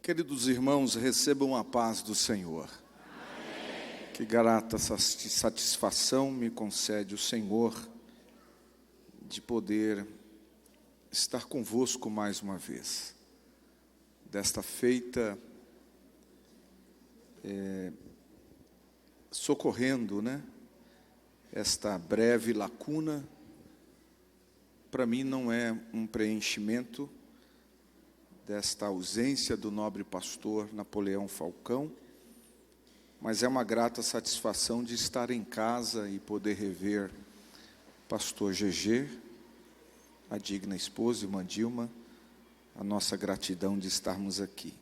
Queridos irmãos, recebam a paz do Senhor. Amém. Que grata satisfação me concede o Senhor de poder estar convosco mais uma vez. Desta feita, socorrendo, esta breve lacuna, para mim não é um preenchimento desta ausência do nobre pastor Napoleão Falcão, mas é uma grata satisfação de estar em casa e poder rever pastor GG, a digna esposa, irmã Dilma, a nossa gratidão de estarmos aqui.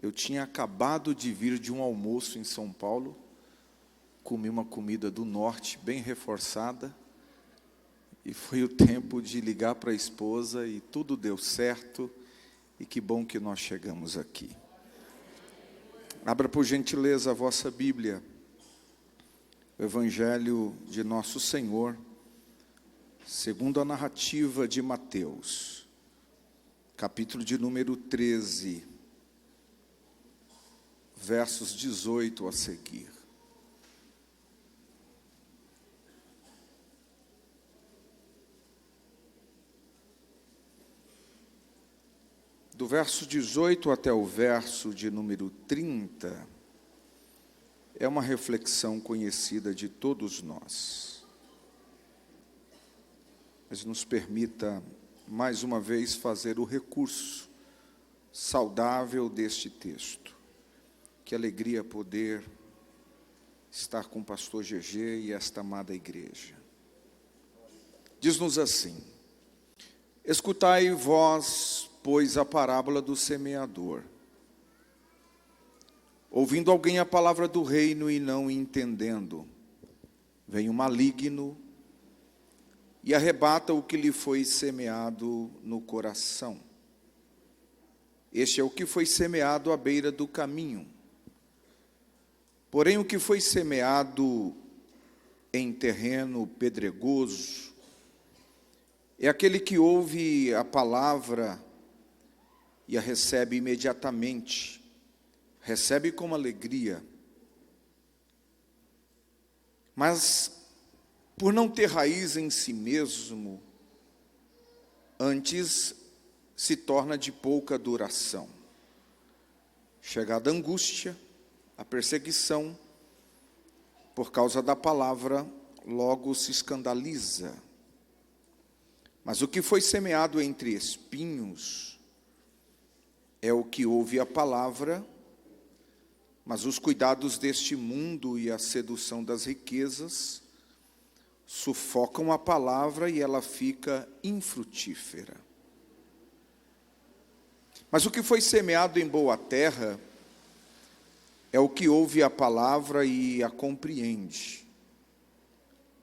Eu tinha acabado de vir de um almoço em São Paulo, comi uma comida do norte bem reforçada, e foi o tempo de ligar para a esposa e tudo deu certo. E que bom que nós chegamos aqui. Abra por gentileza a vossa Bíblia, o Evangelho de Nosso Senhor, segundo a narrativa de Mateus, capítulo de número 13, versos 18 a seguir. Do verso 18 até o verso de número 30, é uma reflexão conhecida de todos nós. Mas nos permita, mais uma vez, fazer o recurso saudável deste texto. Que alegria poder estar com o pastor GG e esta amada igreja. Diz-nos assim: escutai vós, pois, a parábola do semeador. Ouvindo alguém a palavra do reino e não entendendo, vem o maligno e arrebata o que lhe foi semeado no coração. Este é o que foi semeado à beira do caminho. Porém, o que foi semeado em terreno pedregoso é aquele que ouve a palavra e a recebe imediatamente, recebe com alegria, mas por não ter raiz em si mesmo, antes se torna de pouca duração. Chegada a angústia, a perseguição, por causa da palavra, logo se escandaliza. Mas o que foi semeado entre espinhos é o que ouve a palavra, mas os cuidados deste mundo e a sedução das riquezas sufocam a palavra e ela fica infrutífera. Mas o que foi semeado em boa terra é o que ouve a palavra e a compreende.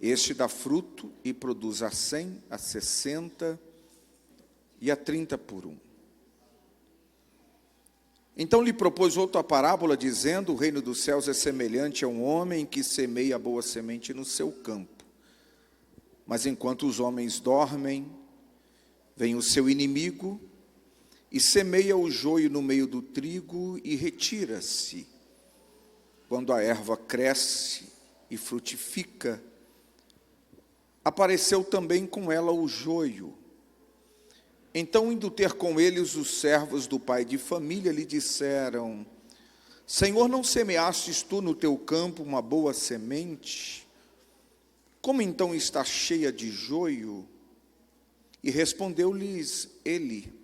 Este dá fruto e produz a 100, a 60 e a 30 por um. Então lhe propôs outra parábola, dizendo: o reino dos céus é semelhante a um homem que semeia a boa semente no seu campo. Mas enquanto os homens dormem, vem o seu inimigo e semeia o joio no meio do trigo e retira-se. Quando a erva cresce e frutifica, apareceu também com ela o joio. Então, indo ter com eles os servos do pai de família, lhe disseram: Senhor, não semeastes tu no teu campo uma boa semente? Como então está cheia de joio? E respondeu-lhes ele: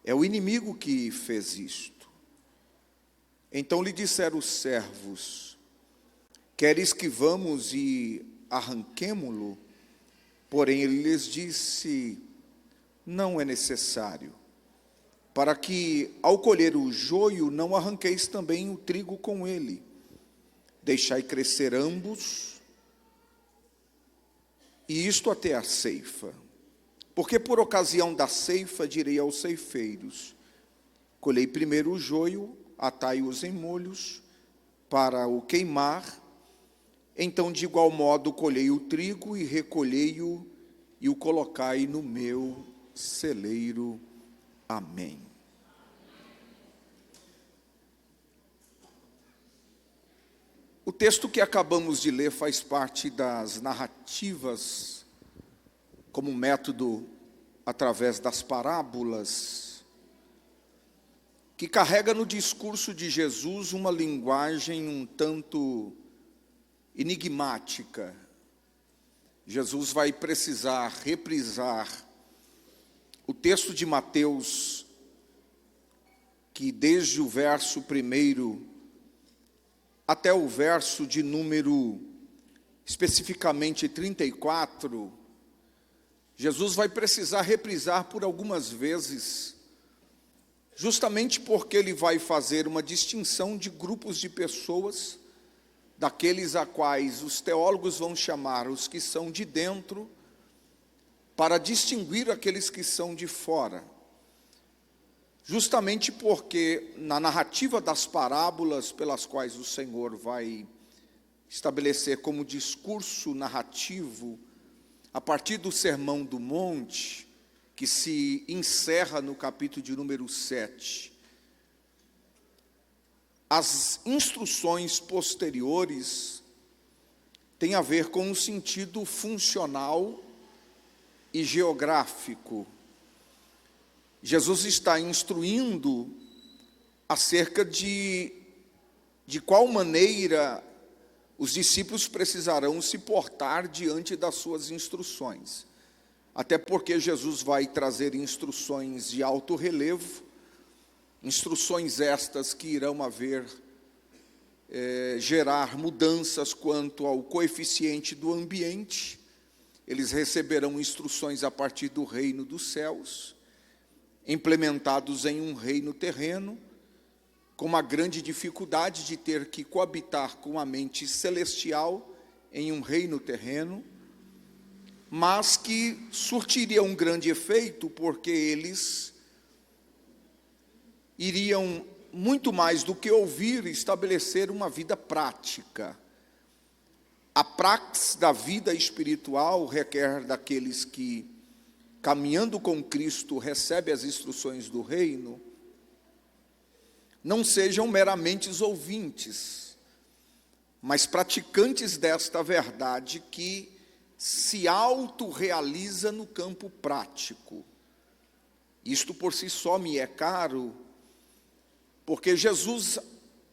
é o inimigo que fez isto. Então lhe disseram os servos: queres que vamos e arranquemo-lo? Porém ele lhes disse: não é necessário, para que, ao colher o joio, não arranqueis também o trigo com ele. Deixai crescer ambos, e isto até a ceifa. Porque por ocasião da ceifa direi aos ceifeiros: colhei primeiro o joio, atai-os em molhos, para o queimar. Então, de igual modo, colhei o trigo e recolhei-o, e o colocai no meu celeiro. Amém. O texto que acabamos de ler faz parte das narrativas como método através das parábolas, que carrega no discurso de Jesus uma linguagem um tanto enigmática. Jesus vai precisar reprisar o texto de Mateus, que desde o verso 1 até o verso de número, especificamente 34, Jesus vai precisar reprisar por algumas vezes, justamente porque ele vai fazer uma distinção de grupos de pessoas, daqueles a quais os teólogos vão chamar os que são de dentro, para distinguir aqueles que são de fora. Justamente porque na narrativa das parábolas pelas quais o Senhor vai estabelecer como discurso narrativo, a partir do Sermão do Monte, que se encerra no capítulo de número 7, as instruções posteriores têm a ver com um sentido funcional e geográfico. Jesus está instruindo acerca de qual maneira os discípulos precisarão se portar diante das suas instruções. Até porque Jesus vai trazer instruções de alto relevo, instruções estas que irão gerar mudanças quanto ao coeficiente do ambiente. Eles receberão instruções a partir do reino dos céus, implementados em um reino terreno, com uma grande dificuldade de ter que coabitar com a mente celestial em um reino terreno, mas que surtiria um grande efeito, porque eles iriam, muito mais do que ouvir, estabelecer uma vida prática. A praxis da vida espiritual requer daqueles que, caminhando com Cristo, recebe as instruções do reino, não sejam meramente ouvintes, mas praticantes desta verdade que se autorrealiza no campo prático. Isto por si só me é caro, porque Jesus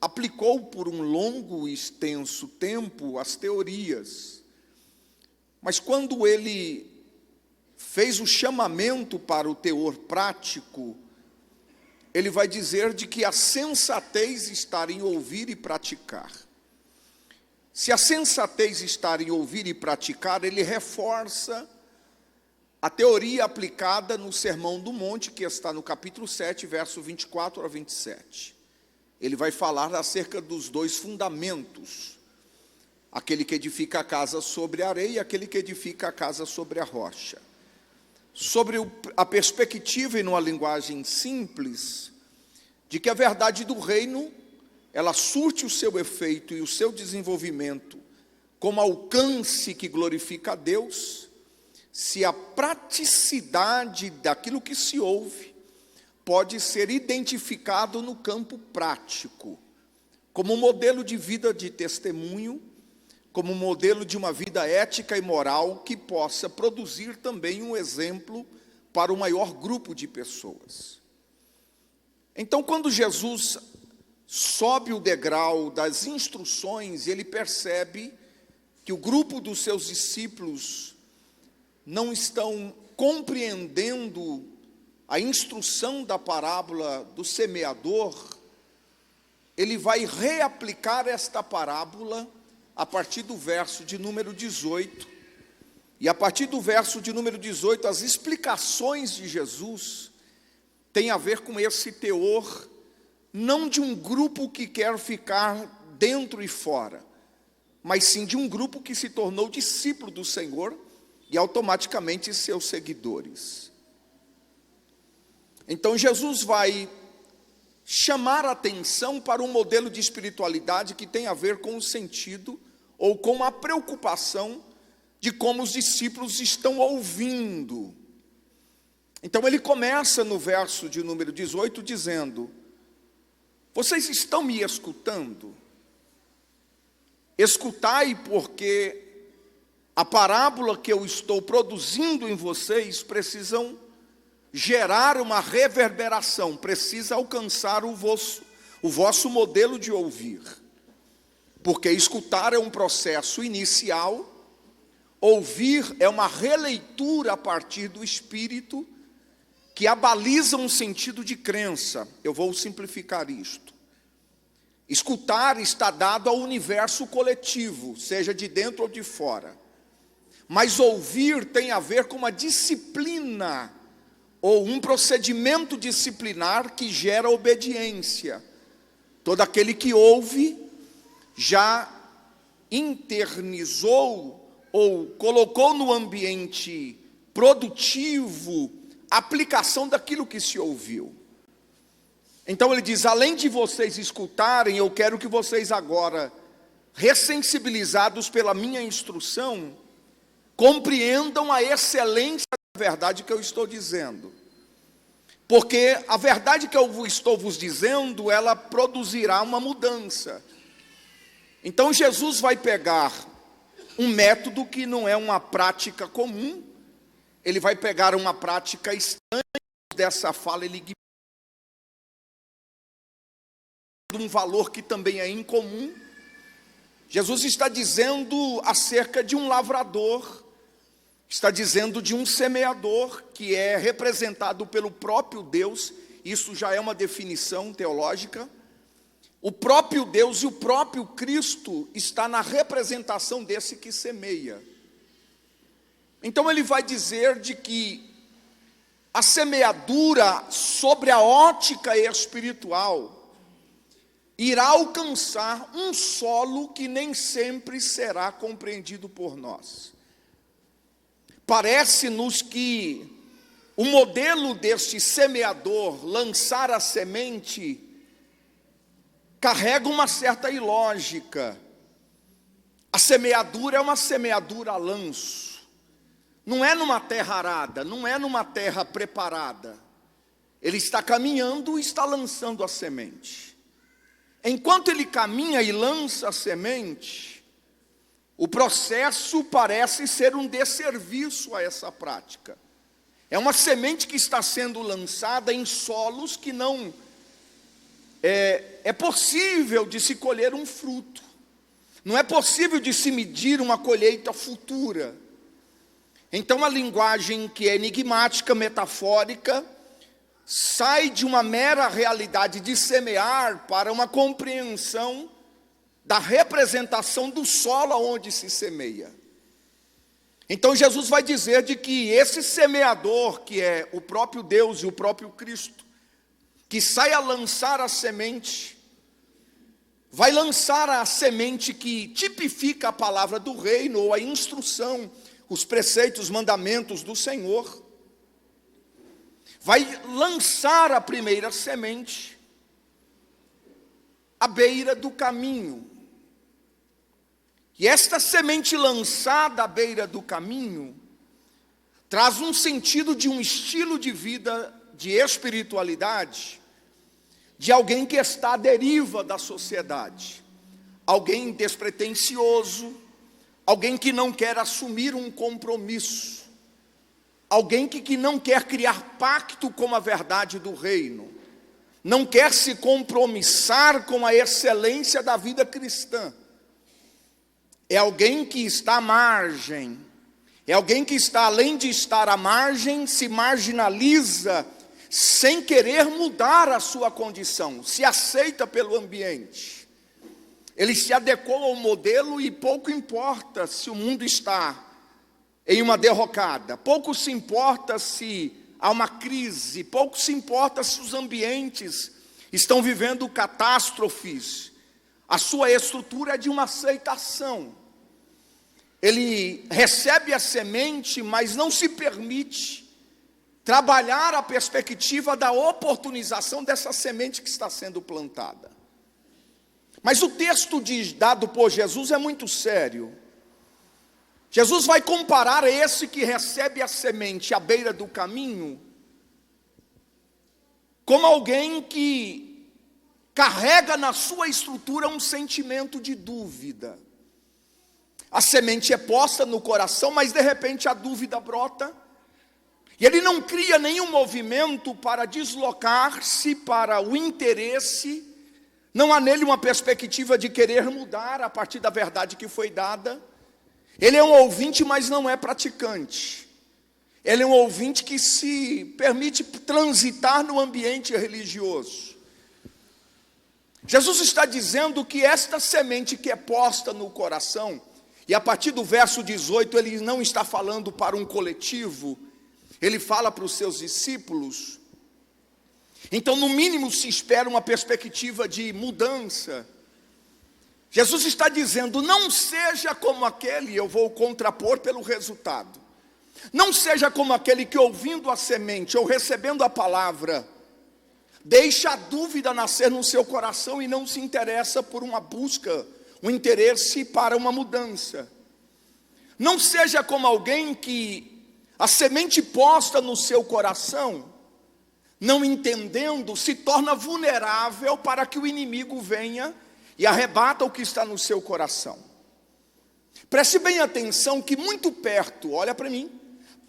aplicou por um longo e extenso tempo as teorias, mas quando ele fez o chamamento para o teor prático, ele vai dizer de que a sensatez está em ouvir e praticar. Se a sensatez está em ouvir e praticar, ele reforça a teoria aplicada no Sermão do Monte, que está no capítulo 7, verso 24 a 27. Ele vai falar acerca dos dois fundamentos: aquele que edifica a casa sobre a areia e aquele que edifica a casa sobre a rocha. Sobre a perspectiva, e numa linguagem simples, de que a verdade do reino, ela surte o seu efeito e o seu desenvolvimento como alcance que glorifica a Deus, se a praticidade daquilo que se ouve pode ser identificado no campo prático, como modelo de vida de testemunho, como modelo de uma vida ética e moral que possa produzir também um exemplo para o maior grupo de pessoas. Então, quando Jesus sobe o degrau das instruções, ele percebe que o grupo dos seus discípulos não estão compreendendo a instrução da parábola do semeador. Ele vai reaplicar esta parábola a partir do verso de número 18, e a partir do verso de número 18, as explicações de Jesus têm a ver com esse teor, não de um grupo que quer ficar dentro e fora, mas sim de um grupo que se tornou discípulo do Senhor e automaticamente seus seguidores. Então Jesus vai chamar a atenção para um modelo de espiritualidade que tem a ver com o sentido ou com a preocupação de como os discípulos estão ouvindo. Então ele começa no verso de número 18 dizendo: vocês estão me escutando? Escutai, porque a parábola que eu estou produzindo em vocês precisam gerar uma reverberação, precisa alcançar o vosso modelo de ouvir. Porque escutar é um processo inicial, ouvir é uma releitura a partir do Espírito, que abaliza um sentido de crença. Eu vou simplificar isto. Escutar está dado ao universo coletivo, seja de dentro ou de fora. Mas ouvir tem a ver com uma disciplina, ou um procedimento disciplinar que gera obediência. Todo aquele que ouve já internizou ou colocou no ambiente produtivo a aplicação daquilo que se ouviu. Então ele diz, além de vocês escutarem, eu quero que vocês agora, ressensibilizados pela minha instrução, compreendam a excelência da verdade que eu estou dizendo. Porque a verdade que eu estou vos dizendo, ela produzirá uma mudança. Então Jesus vai pegar um método que não é uma prática comum, ele vai pegar uma prática estranha dessa fala, ele um valor que também é incomum. Jesus está dizendo acerca de um lavrador, está dizendo de um semeador, que é representado pelo próprio Deus. Isso já é uma definição teológica. O próprio Deus e o próprio Cristo está na representação desse que semeia. Então ele vai dizer de que a semeadura sobre a ótica espiritual irá alcançar um solo que nem sempre será compreendido por nós. Parece-nos que o modelo deste semeador, lançar a semente, carrega uma certa ilógica. A semeadura é uma semeadura a lanço. Não é numa terra arada, não é numa terra preparada. Ele está caminhando e está lançando a semente. Enquanto ele caminha e lança a semente, o processo parece ser um desserviço a essa prática. É uma semente que está sendo lançada em solos que não é possível de se colher um fruto. Não é possível de se medir uma colheita futura. Então a linguagem que é enigmática, metafórica, sai de uma mera realidade de semear para uma compreensão da representação do solo onde se semeia. Então Jesus vai dizer de que esse semeador, que é o próprio Deus e o próprio Cristo, que sai a lançar a semente, vai lançar a semente que tipifica a palavra do reino, ou a instrução, os preceitos, os mandamentos do Senhor. Vai lançar a primeira semente à beira do caminho. E esta semente lançada à beira do caminho traz um sentido de um estilo de vida, de espiritualidade, de alguém que está à deriva da sociedade, alguém despretensioso, alguém que não quer assumir um compromisso, alguém que não quer criar pacto com a verdade do reino, não quer se compromissar com a excelência da vida cristã. É alguém que está à margem, é alguém que está, além de estar à margem, se marginaliza, sem querer mudar a sua condição, se aceita pelo ambiente. Ele se adequou ao modelo e pouco importa se o mundo está em uma derrocada, pouco se importa se há uma crise, pouco se importa se os ambientes estão vivendo catástrofes. A sua estrutura é de uma aceitação. Ele recebe a semente, mas não se permite trabalhar a perspectiva da oportunização dessa semente que está sendo plantada. Mas o texto dado por Jesus é muito sério. Jesus vai comparar esse que recebe a semente à beira do caminho como alguém que carrega na sua estrutura um sentimento de dúvida. A semente é posta no coração, mas de repente a dúvida brota. E ele não cria nenhum movimento para deslocar-se para o interesse. Não há nele uma perspectiva de querer mudar a partir da verdade que foi dada. Ele é um ouvinte, mas não é praticante. Ele é um ouvinte que se permite transitar no ambiente religioso. Jesus está dizendo que esta semente que é posta no coração, e a partir do verso 18 ele não está falando para um coletivo, ele fala para os seus discípulos. Então, no mínimo, se espera uma perspectiva de mudança. Jesus está dizendo, não seja como aquele, eu vou contrapor pelo resultado. Não seja como aquele que ouvindo a semente ou recebendo a palavra, deixa a dúvida nascer no seu coração e não se interessa por uma busca, um interesse para uma mudança. Não seja como alguém que a semente posta no seu coração, não entendendo, se torna vulnerável para que o inimigo venha e arrebata o que está no seu coração. Preste bem atenção que muito perto, olha para mim,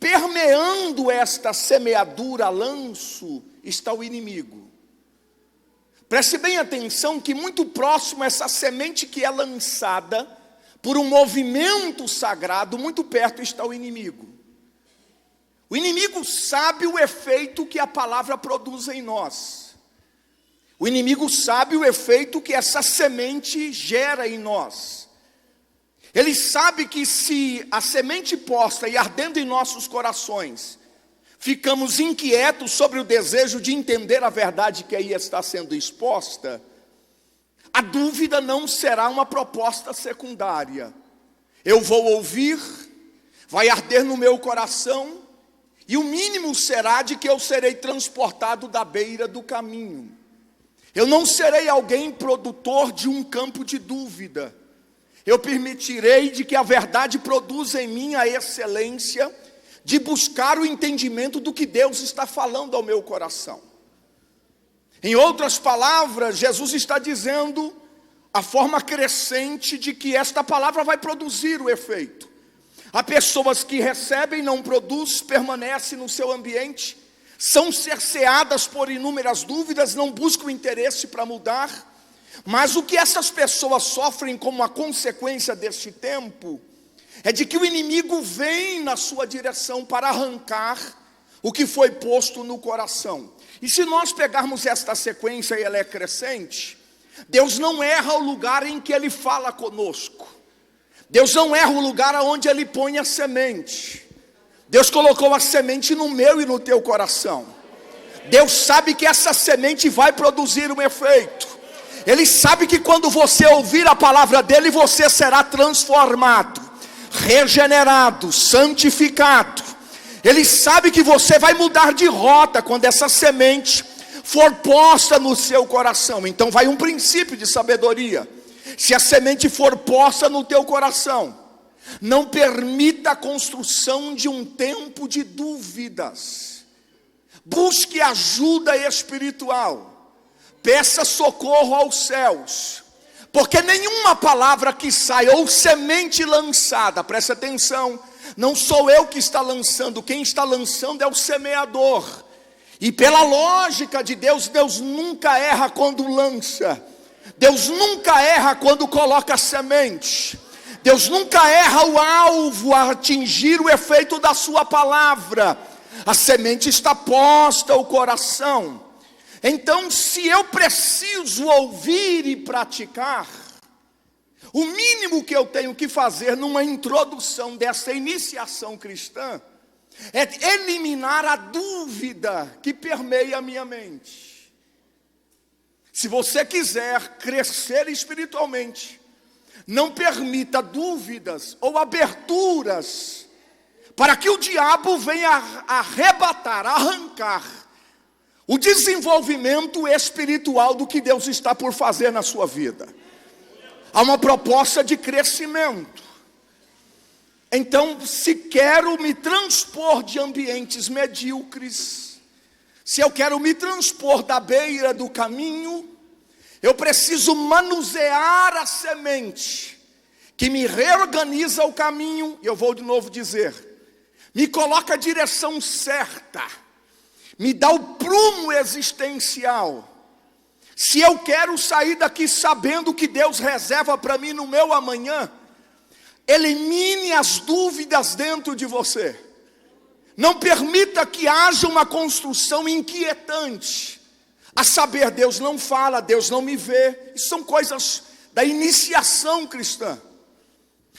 permeando esta semeadura lanço, está o inimigo. Preste bem atenção que muito próximo essa semente que é lançada por um movimento sagrado, muito perto está o inimigo. O inimigo sabe o efeito que a palavra produz em nós. O inimigo sabe o efeito que essa semente gera em nós. Ele sabe que se a semente posta e ardendo em nossos corações, ficamos inquietos sobre o desejo de entender a verdade que aí está sendo exposta, a dúvida não será uma proposta secundária. Eu vou ouvir, vai arder no meu coração, e o mínimo será de que eu serei transportado da beira do caminho. Eu não serei alguém produtor de um campo de dúvida. Eu permitirei de que a verdade produza em mim a excelência de buscar o entendimento do que Deus está falando ao meu coração. Em outras palavras, Jesus está dizendo a forma crescente de que esta palavra vai produzir o efeito. Há pessoas que recebem, não produzem, permanecem no seu ambiente, são cerceadas por inúmeras dúvidas, não buscam interesse para mudar. Mas o que essas pessoas sofrem como uma consequência deste tempo, é de que o inimigo vem na sua direção para arrancar o que foi posto no coração. E se nós pegarmos esta sequência e ela é crescente, Deus não erra o lugar em que Ele fala conosco. Deus não erra o lugar onde Ele põe a semente. Deus colocou a semente no meu e no teu coração. Deus sabe que essa semente vai produzir um efeito. Ele sabe que quando você ouvir a palavra dele, você será transformado, regenerado, santificado. Ele sabe que você vai mudar de rota quando essa semente for posta no seu coração. Então vai um princípio de sabedoria. Se a semente for posta no teu coração, não permita a construção de um tempo de dúvidas. Busque ajuda espiritual. Peça socorro aos céus, porque nenhuma palavra que sai, ou semente lançada, presta atenção, não sou eu que está lançando, quem está lançando é o semeador. E pela lógica de Deus, Deus nunca erra quando lança, Deus nunca erra quando coloca semente, Deus nunca erra o alvo a atingir o efeito da sua palavra. A semente está posta ao coração. Então, se eu preciso ouvir e praticar, o mínimo que eu tenho que fazer numa introdução dessa iniciação cristã é eliminar a dúvida que permeia a minha mente. Se você quiser crescer espiritualmente, não permita dúvidas ou aberturas para que o diabo venha arrebatar, arrancar o desenvolvimento espiritual do que Deus está por fazer na sua vida. Há uma proposta de crescimento. Então, se quero me transpor de ambientes medíocres, se eu quero me transpor da beira do caminho, eu preciso manusear a semente que me reorganiza o caminho, eu vou de novo dizer, me coloca a direção certa, me dá o prumo existencial. Se eu quero sair daqui sabendo o que Deus reserva para mim no meu amanhã, elimine as dúvidas dentro de você. Não permita que haja uma construção inquietante. A saber, Deus não fala, Deus não me vê. Isso são coisas da iniciação cristã.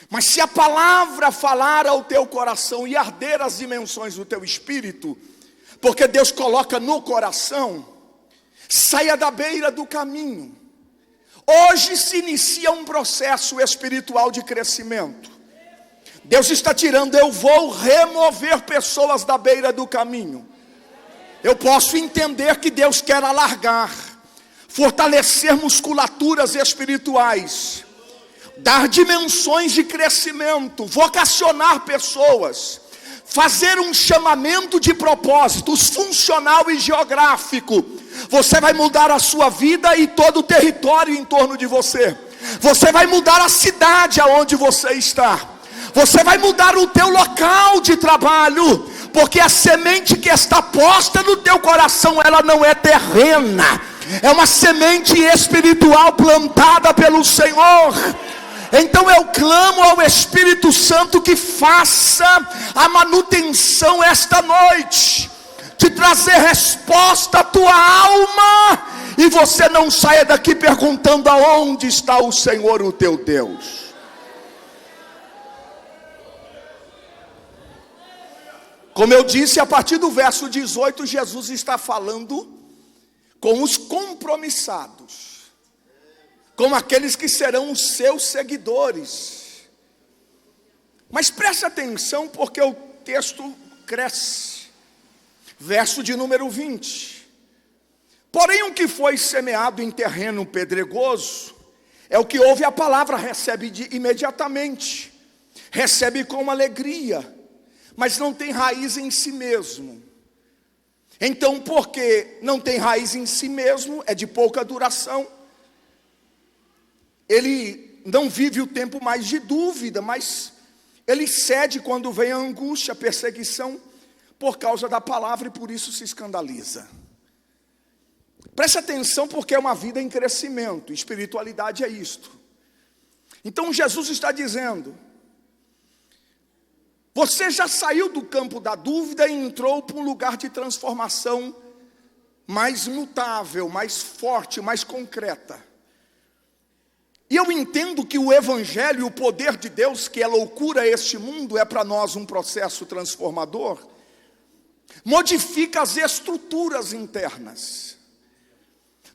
Mas se a palavra falar ao teu coração e arder as dimensões do teu espírito, porque Deus coloca no coração, saia da beira do caminho. Hoje se inicia um processo espiritual de crescimento. Deus está tirando, eu vou remover pessoas da beira do caminho. Eu posso entender que Deus quer alargar, fortalecer musculaturas espirituais, dar dimensões de crescimento, vocacionar pessoas, fazer um chamamento de propósitos funcional e geográfico. Você vai mudar a sua vida e todo o território em torno de você. Você vai mudar a cidade aonde você está. Você vai mudar o teu local de trabalho, porque a semente que está posta no teu coração, ela não é terrena, é uma semente espiritual plantada pelo Senhor. Então eu clamo ao Espírito Santo que faça a manutenção esta noite, de trazer resposta à tua alma, e você não saia daqui perguntando aonde está o Senhor, o teu Deus. Como eu disse, a partir do verso 18, Jesus está falando com os compromissados, com aqueles que serão os seus seguidores. Mas preste atenção, porque o texto cresce. Verso de número 20. Porém, o que foi semeado em terreno pedregoso é o que ouve a palavra, recebe imediatamente, recebe com alegria, mas não tem raiz em si mesmo. Então, porque não tem raiz em si mesmo, é de pouca duração, ele não vive o tempo mais de dúvida, mas ele cede quando vem a angústia, a perseguição, por causa da palavra, e por isso se escandaliza. Preste atenção, porque é uma vida em crescimento, espiritualidade é isto. Então Jesus está dizendo, você já saiu do campo da dúvida e entrou para um lugar de transformação mais mutável, mais forte, mais concreta. E eu entendo que o Evangelho e o poder de Deus, que é loucura a este mundo, é para nós um processo transformador, modifica as estruturas internas.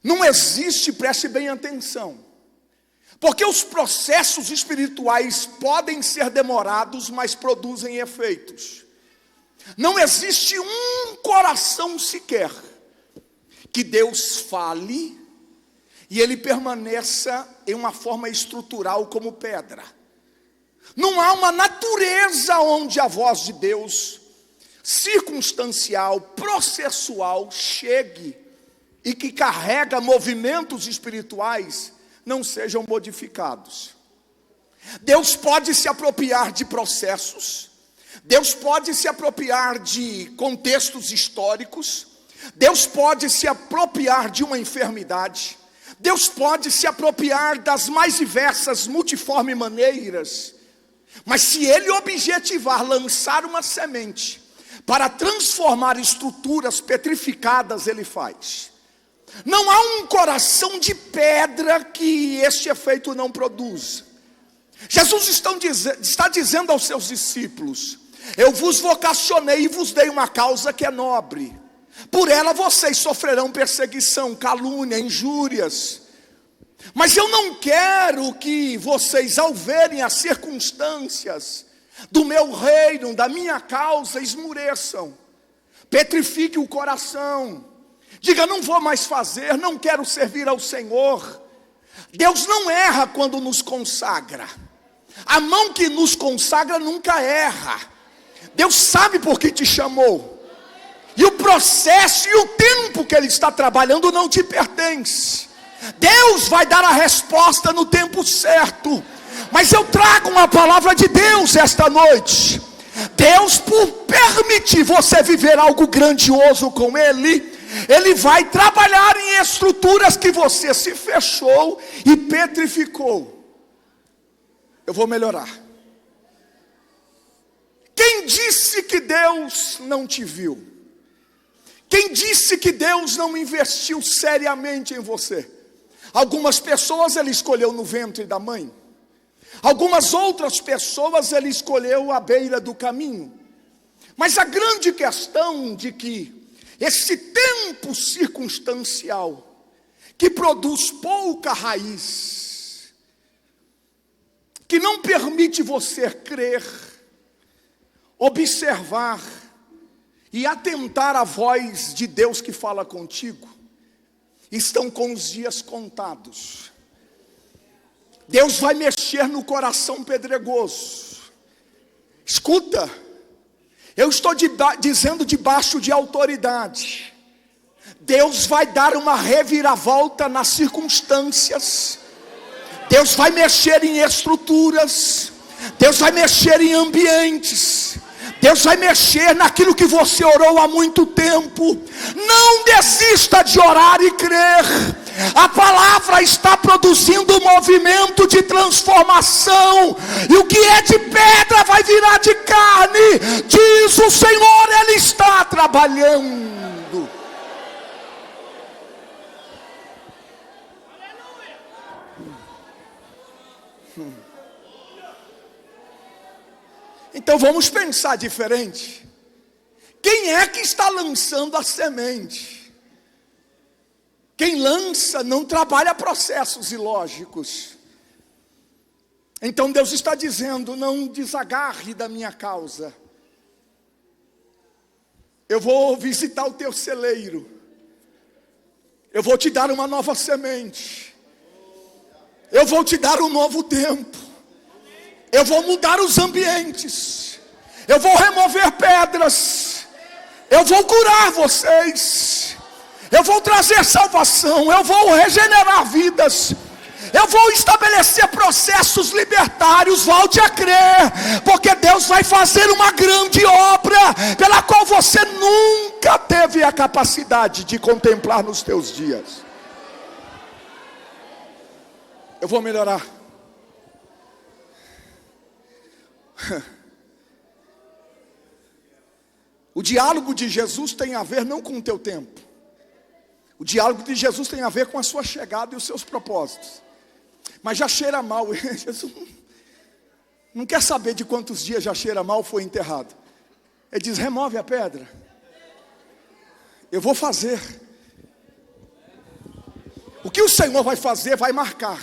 Não existe, preste bem atenção, porque os processos espirituais podem ser demorados, mas produzem efeitos. Não existe um coração sequer que Deus fale e ele permaneça em uma forma estrutural como pedra. Não há uma natureza onde a voz de Deus, circunstancial, processual, chegue e que carrega movimentos espirituais, não sejam modificados. Deus pode se apropriar de processos, Deus pode se apropriar de contextos históricos, Deus pode se apropriar de uma enfermidade, Deus pode se apropriar das mais diversas, multiformes maneiras, mas se Ele objetivar lançar uma semente para transformar estruturas petrificadas, Ele faz. Não há um coração de pedra que este efeito não produz. Jesus está dizendo aos seus discípulos, eu vos vocacionei e vos dei uma causa que é nobre. Por ela vocês sofrerão perseguição, calúnia, injúrias. Mas eu não quero que vocês, ao verem as circunstâncias do meu reino, da minha causa, esmureçam. Petrifique o coração. Diga, não vou mais fazer, não quero servir ao Senhor. Deus não erra quando nos consagra. A mão que nos consagra nunca erra. Deus sabe por que te chamou. E o processo e o tempo que Ele está trabalhando não te pertence. Deus vai dar a resposta no tempo certo. Mas eu trago uma palavra de Deus esta noite. Deus, por permitir você viver algo grandioso com Ele, Ele vai trabalhar em estruturas que você se fechou e petrificou. Eu vou melhorar. Quem disse que Deus não te viu? Quem disse que Deus não investiu seriamente em você? Algumas pessoas Ele escolheu no ventre da mãe. Algumas outras pessoas Ele escolheu à beira do caminho. Mas a grande questão de que esse tempo circunstancial, que produz pouca raiz, que não permite você crer, observar e atentar à voz de Deus que fala contigo, estão com os dias contados. Deus vai mexer no coração pedregoso. Escuta, eu estou dizendo debaixo de autoridade. Deus vai dar uma reviravolta nas circunstâncias. Deus vai mexer em estruturas. Deus vai mexer em ambientes. Deus vai mexer naquilo que você orou há muito tempo. Não desista de orar e crer. A palavra está produzindo um movimento de transformação, e o que é de pedra vai virar de carne, diz o Senhor. Ele está trabalhando. Então vamos pensar diferente. Quem é que está lançando a semente? Quem lança não trabalha processos ilógicos. Então Deus está dizendo: não desagarre da minha causa. Eu vou visitar o teu celeiro. Eu vou te dar uma nova semente. Eu vou te dar um novo tempo. Eu vou mudar os ambientes. Eu vou remover pedras. Eu vou curar vocês. Eu vou trazer salvação. Eu vou regenerar vidas. Eu vou estabelecer processos libertários. Volte a crer, porque Deus vai fazer uma grande obra pela qual você nunca teve a capacidade de contemplar nos teus dias. Eu vou melhorar. O diálogo de Jesus tem a ver não com o teu tempo. O diálogo de Jesus tem a ver com a sua chegada e os seus propósitos. Mas já cheira mal. Jesus não quer saber de quantos dias já cheira mal, foi enterrado. Ele diz: remove a pedra. Eu vou fazer. O que o Senhor vai fazer vai marcar.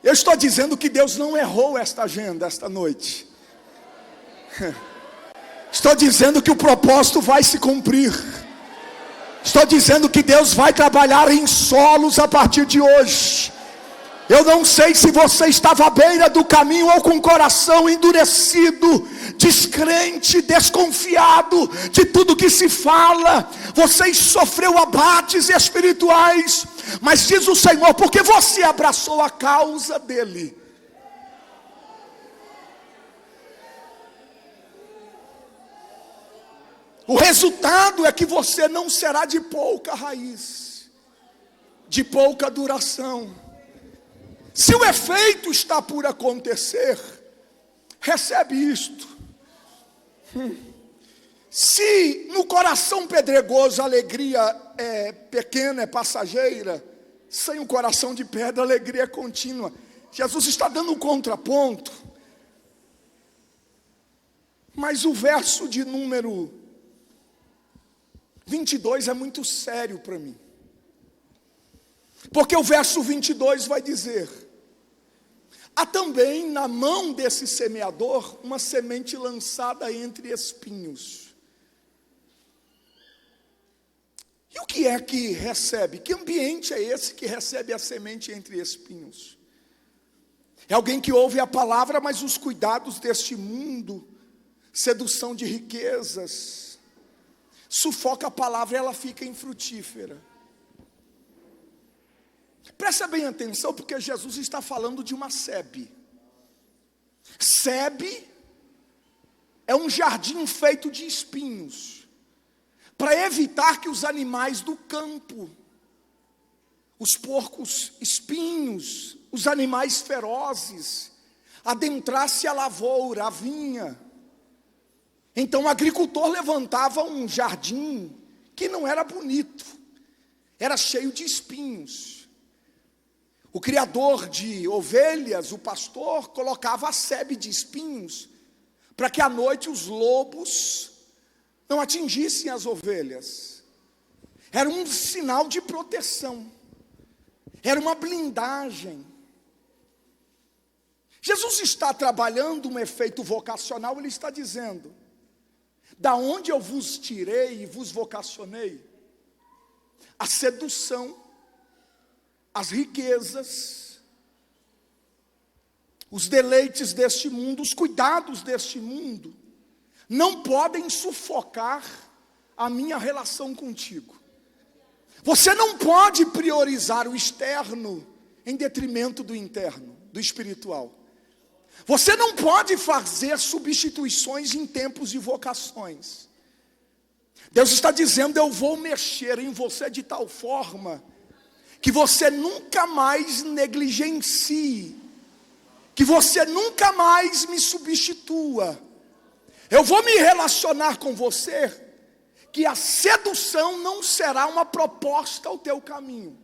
Eu estou dizendo que Deus não errou esta agenda esta noite. Estou dizendo que o propósito vai se cumprir. Estou dizendo que Deus vai trabalhar em solos a partir de hoje. Eu não sei se você estava à beira do caminho ou com o coração endurecido, descrente, desconfiado de tudo que se fala. Você sofreu abates espirituais, mas diz o Senhor, porque você abraçou a causa dele. O resultado é que você não será de pouca raiz, de pouca duração. Se o efeito está por acontecer, recebe isto. Se no coração pedregoso a alegria é pequena, é passageira, sem o coração de pedra a alegria é contínua. Jesus está dando um contraponto. Mas o verso de número 22 é muito sério para mim. Porque o verso 22 vai dizer: há também na mão desse semeador uma semente lançada entre espinhos. E o que é que recebe? Que ambiente é esse que recebe a semente entre espinhos? É alguém que ouve a palavra, mas os cuidados deste mundo, sedução de riquezas, sufoca a palavra e ela fica infrutífera. Presta bem atenção, porque Jesus está falando de uma sebe. Sebe é um jardim feito de espinhos, para evitar que os animais do campo, os porcos espinhos, os animais ferozes, adentrassem a lavoura, a vinha. Então o agricultor levantava um jardim que não era bonito, era cheio de espinhos. O criador de ovelhas, o pastor, colocava a sebe de espinhos, para que à noite os lobos não atingissem as ovelhas. Era um sinal de proteção, era uma blindagem. Jesus está trabalhando um efeito vocacional. Ele está dizendo: da onde eu vos tirei e vos vocacionei? A sedução, as riquezas, os deleites deste mundo, os cuidados deste mundo, não podem sufocar a minha relação contigo. Você não pode priorizar o externo em detrimento do interno, do espiritual. Você não pode fazer substituições em tempos de vocações. Deus está dizendo: eu vou mexer em você de tal forma que você nunca mais negligencie, que você nunca mais me substitua. Eu vou me relacionar com você, que a sedução não será uma proposta ao teu caminho.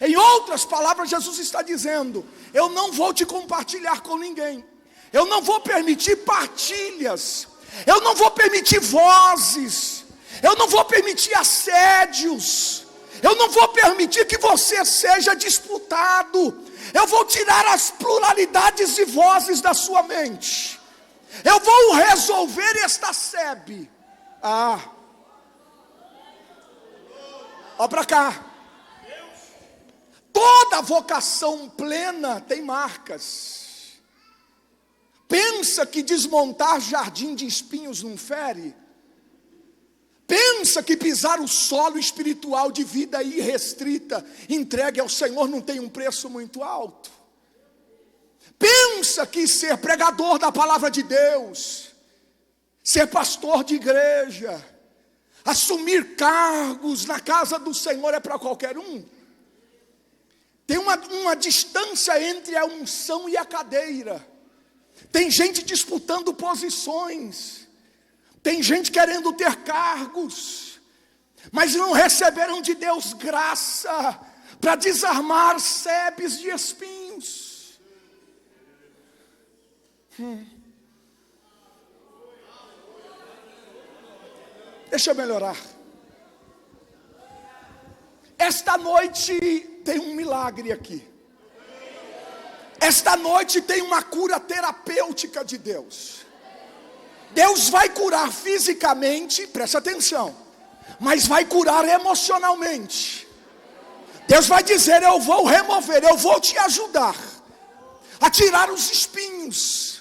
Em outras palavras, Jesus está dizendo: eu não vou te compartilhar com ninguém, eu não vou permitir partilhas, eu não vou permitir vozes, eu não vou permitir assédios, eu não vou permitir que você seja disputado. Eu vou tirar as pluralidades de vozes da sua mente. Eu vou resolver esta sebe. Ó para cá. Toda vocação plena tem marcas. Pensa que desmontar jardim de espinhos não fere? Pensa que pisar o solo espiritual de vida irrestrita, entregue ao Senhor, não tem um preço muito alto? Pensa que ser pregador da palavra de Deus, ser pastor de igreja, assumir cargos na casa do Senhor é para qualquer um? Tem uma distância entre a unção e a cadeira. Tem gente disputando posições, tem gente querendo ter cargos, mas não receberam de Deus graça para desarmar sebes de espinhos. Deixa eu melhorar. Esta noite tem um milagre aqui. Esta noite tem uma cura terapêutica de Deus. Deus vai curar fisicamente, presta atenção, mas vai curar emocionalmente. Deus vai dizer: eu vou remover, eu vou te ajudar a tirar os espinhos.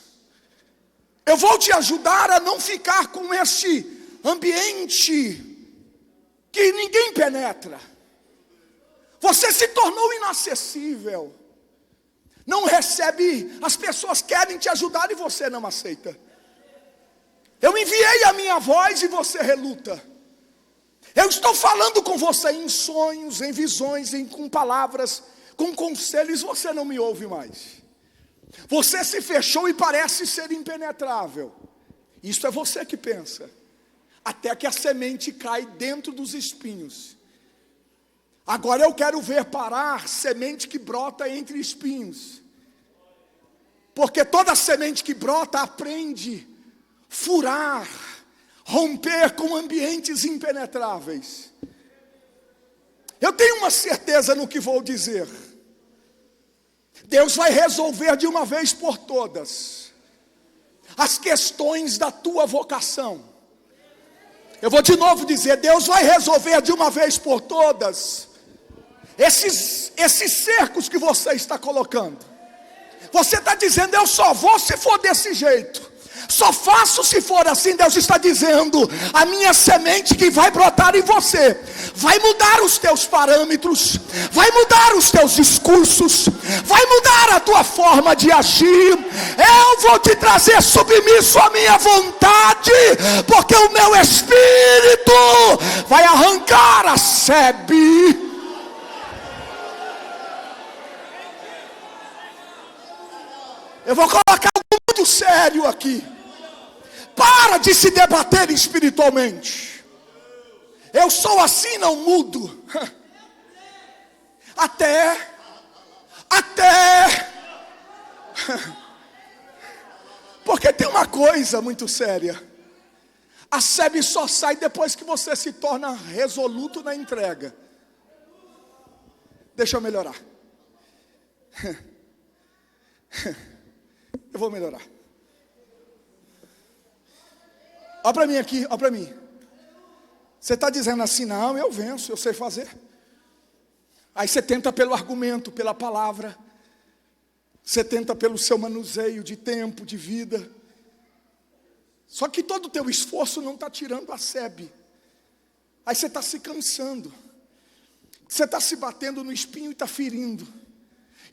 Eu vou te ajudar a não ficar com este ambiente que ninguém penetra. Você se tornou inacessível. Não recebe, as pessoas querem te ajudar e você não aceita. Eu enviei a minha voz e você reluta. Eu estou falando com você em sonhos, em visões, com palavras, com conselhos, você não me ouve mais. Você se fechou e parece ser impenetrável. Isso é você que pensa. Até que a semente cai dentro dos espinhos. Agora eu quero ver parar semente que brota entre espinhos. Porque toda semente que brota aprende furar, romper com ambientes impenetráveis. Eu tenho uma certeza no que vou dizer. Deus vai resolver de uma vez por todas as questões da tua vocação. Eu vou de novo dizer: Deus vai resolver de uma vez por todas esses cercos que você está colocando. Você está dizendo: eu só vou se for desse jeito. Só faço se for assim. Deus está dizendo: a minha semente que vai brotar em você vai mudar os teus parâmetros, vai mudar os teus discursos, vai mudar a tua forma de agir. Eu vou te trazer submisso à minha vontade, porque o meu Espírito vai arrancar a sebe. Eu vou colocar algo muito sério aqui. Para de se debater espiritualmente. Eu sou assim, não mudo. Até. Porque tem uma coisa muito séria. A sebe só sai depois que você se torna resoluto na entrega. Deixa eu melhorar. Eu vou melhorar. Olha para mim aqui, olha para mim. Você está dizendo assim: não, eu venço, eu sei fazer. Aí você tenta pelo argumento, pela palavra. Você tenta pelo seu manuseio de tempo, de vida. Só que todo o teu esforço não está tirando a sebe. Aí você está se cansando. Você está se batendo no espinho e está ferindo.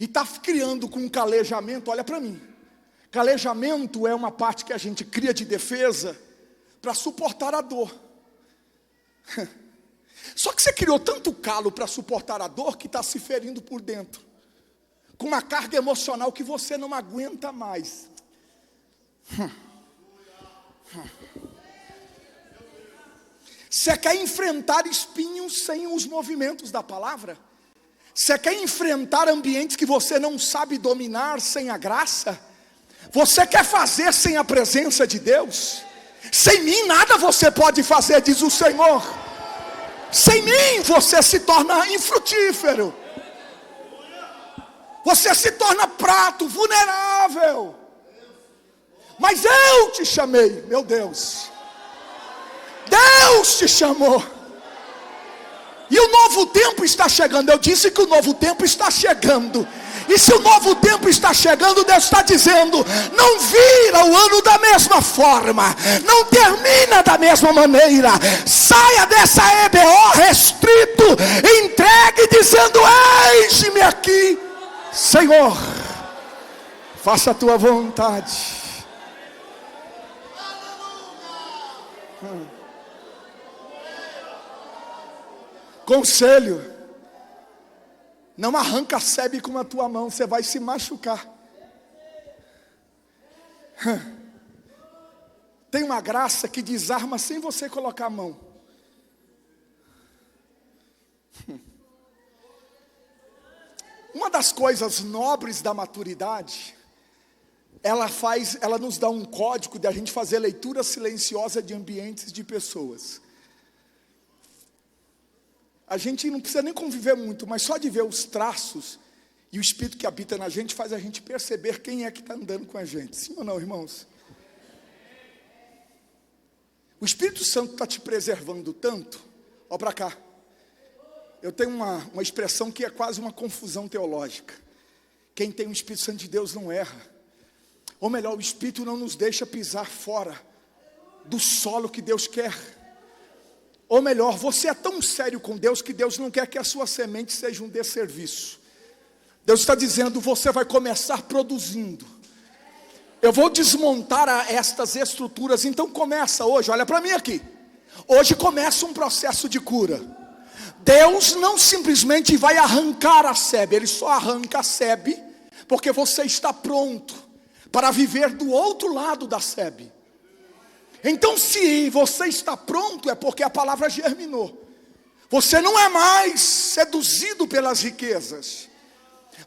E está criando com um calejamento. Olha para mim. Calejamento é uma parte que a gente cria de defesa para suportar a dor. Só que você criou tanto calo para suportar a dor que está se ferindo por dentro, com uma carga emocional que você não aguenta mais. Você quer enfrentar espinhos sem os movimentos da palavra? Você quer enfrentar ambientes que você não sabe dominar sem a graça? Você quer fazer sem a presença de Deus? Sem mim nada você pode fazer, diz o Senhor. Sem mim você se torna infrutífero. Você se torna prato, vulnerável. Mas eu te chamei, meu Deus. Deus te chamou. E o novo tempo está chegando. Eu disse que o novo tempo está chegando. E se o novo tempo está chegando, Deus está dizendo: não vira o ano da mesma forma, não termina da mesma maneira. Saia dessa EBO restrito, entregue dizendo: eis-me aqui, Senhor, faça a tua vontade. Conselho: não arranca a sebe com a tua mão, você vai se machucar. Tem uma graça que desarma sem você colocar a mão. Uma das coisas nobres da maturidade, ela nos dá um código de a gente fazer leitura silenciosa de ambientes, de pessoas. A gente não precisa nem conviver muito, mas só de ver os traços e o Espírito que habita na gente faz a gente perceber quem é que está andando com a gente. Sim ou não, irmãos? O Espírito Santo está te preservando tanto. Ó para cá. Eu tenho uma expressão que é quase uma confusão teológica. Quem tem o Espírito Santo de Deus não erra. Ou melhor, o Espírito não nos deixa pisar fora do solo que Deus quer. Ou melhor, você é tão sério com Deus que Deus não quer que a sua semente seja um desserviço. Deus está dizendo: você vai começar produzindo. Eu vou desmontar estas estruturas. Então começa hoje, olha para mim aqui. Hoje começa um processo de cura. Deus não simplesmente vai arrancar a sebe, Ele só arranca a sebe porque você está pronto para viver do outro lado da sebe. Então se você está pronto, é porque a palavra germinou. Você não é mais seduzido pelas riquezas.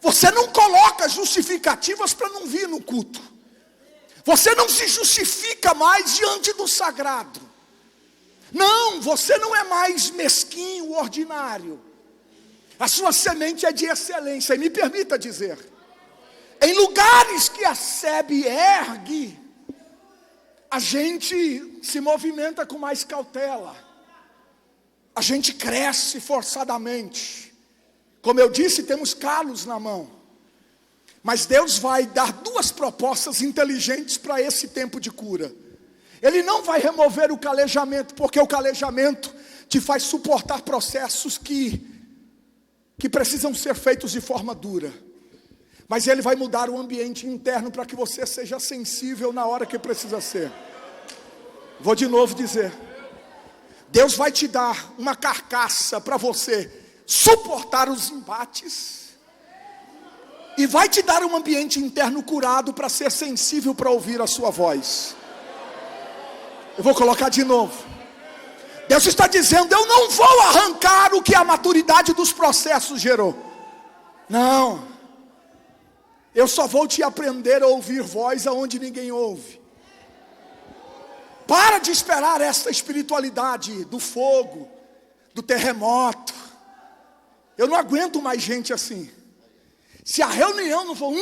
Você não coloca justificativas para não vir no culto. Você não se justifica mais diante do sagrado. Não, você não é mais mesquinho, ordinário. A sua semente é de excelência. E me permita dizer, em lugares que a sebe ergue, a gente se movimenta com mais cautela. A gente cresce forçadamente. Como eu disse, temos calos na mão. Mas Deus vai dar duas propostas inteligentes para esse tempo de cura. Ele não vai remover o calejamento, porque o calejamento te faz suportar processos que precisam ser feitos de forma dura. Mas Ele vai mudar o ambiente interno para que você seja sensível na hora que precisa ser. Vou de novo dizer. Deus vai te dar uma carcaça para você suportar os embates. E vai te dar um ambiente interno curado para ser sensível para ouvir a sua voz. Eu vou colocar de novo. Deus está dizendo, eu não vou arrancar o que a maturidade dos processos gerou. Não. Eu só vou te aprender a ouvir voz aonde ninguém ouve. Para de esperar essa espiritualidade do fogo, do terremoto. Eu não aguento mais gente assim. Se a reunião não for...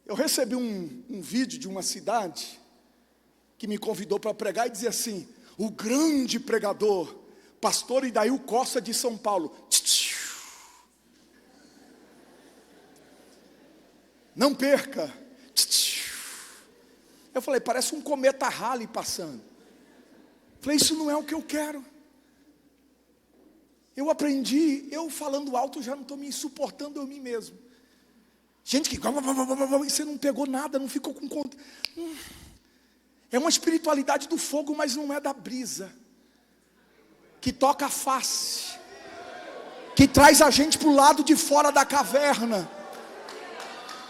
Eu recebi um vídeo de uma cidade que me convidou para pregar e dizia assim, o grande pregador, pastor Idail Costa de São Paulo. Não perca. Eu falei, parece um cometa Halley passando. Eu falei, isso não é o que eu quero. Eu aprendi, eu falando alto já não estou me suportando eu mim mesmo. Gente que você não pegou nada, não ficou com conta. É uma espiritualidade do fogo, mas não é da brisa. Que toca a face. Que traz a gente para o lado de fora da caverna.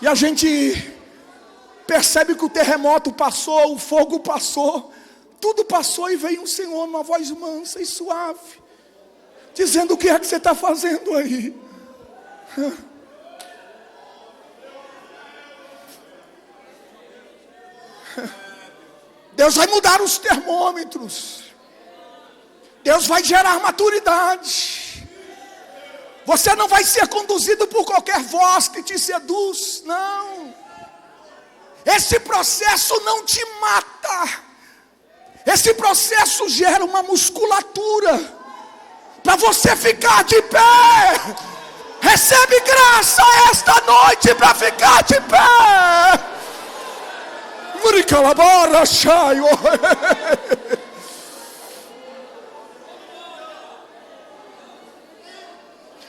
E a gente percebe que o terremoto passou, o fogo passou. Tudo passou e veio um Senhor, uma voz mansa e suave. Dizendo, o que é que você está fazendo aí? Deus vai mudar os termômetros. Deus vai gerar maturidade. Você não vai ser conduzido por qualquer voz que te seduz. Não. Esse processo não te mata. Esse processo gera uma musculatura para você ficar de pé. Recebe graça esta noite para ficar de pé. Muricalabora, chaio.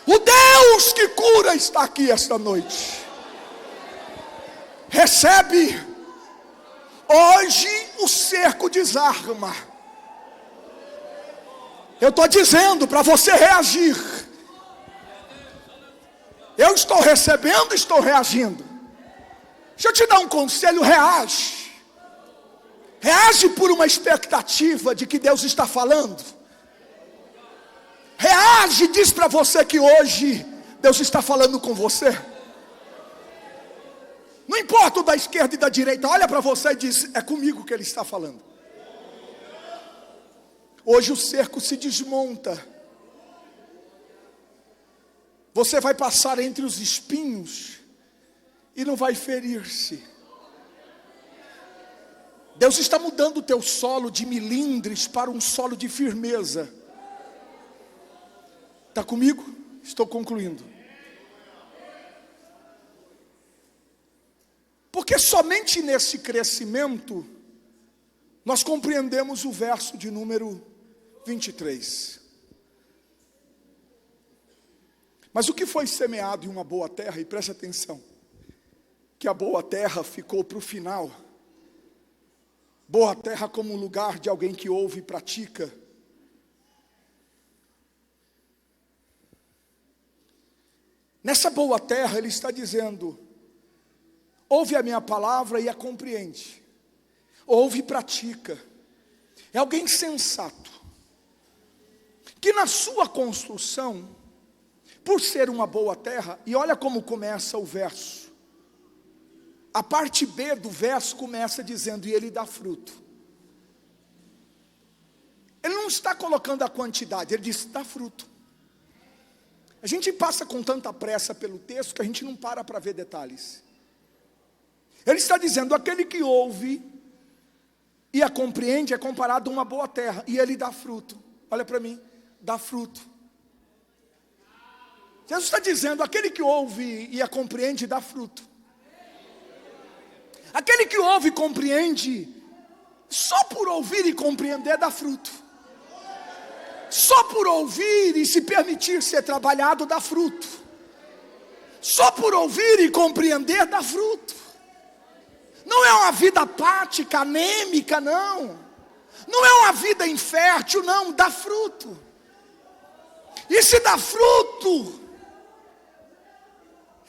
O Deus que cura está aqui esta noite. Recebe. Hoje o cerco desarma. Eu estou dizendo para você reagir. Eu estou recebendo, estou reagindo. Deixa eu te dar um conselho, reage. Reage por uma expectativa de que Deus está falando. Reage e diz para você que hoje Deus está falando com você. Não importa o da esquerda e da direita, olha para você e diz, é comigo que Ele está falando. Hoje o cerco se desmonta. Você vai passar entre os espinhos e não vai ferir-se. Deus está mudando o teu solo de milindres para um solo de firmeza. Está comigo? Estou concluindo. Porque somente nesse crescimento nós compreendemos o verso de número 23. Mas o que foi semeado em uma boa terra, e preste atenção, que a boa terra ficou para o final. Boa terra como lugar de alguém que ouve e pratica. Nessa boa terra ele está dizendo, ouve a minha palavra e a compreende. Ouve e pratica. É alguém sensato, que na sua construção, por ser uma boa terra, e olha como começa o verso. A parte B do verso começa dizendo, e ele dá fruto. Ele não está colocando a quantidade, ele diz, dá fruto. A gente passa com tanta pressa pelo texto que a gente não para ver detalhes. Ele está dizendo, aquele que ouve e a compreende é comparado a uma boa terra, e ele dá fruto. Olha para mim, dá fruto. Jesus está dizendo, aquele que ouve e a compreende dá fruto. Aquele que ouve e compreende, só por ouvir e compreender dá fruto. Só por ouvir e se permitir ser trabalhado dá fruto. Só por ouvir e compreender dá fruto. Não é uma vida apática, anêmica, não. Não é uma vida infértil, não, dá fruto. E se dá fruto,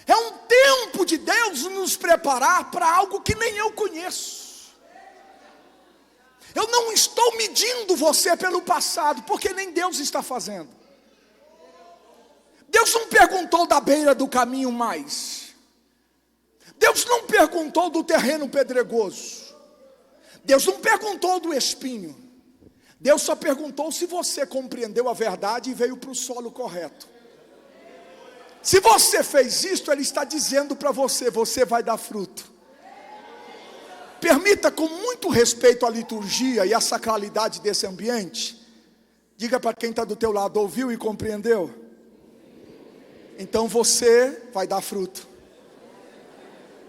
é um tempo de Deus nos preparar para algo que nem eu conheço. Eu não estou medindo você pelo passado, porque nem Deus está fazendo. Deus não perguntou da beira do caminho mais. Deus não perguntou do terreno pedregoso. Deus não perguntou do espinho. Deus só perguntou se você compreendeu a verdade e veio para o solo correto. Se você fez isso, Ele está dizendo para você, você vai dar fruto. Permita com muito respeito a liturgia e a sacralidade desse ambiente. Diga para quem está do teu lado, ouviu e compreendeu? Então você vai dar fruto.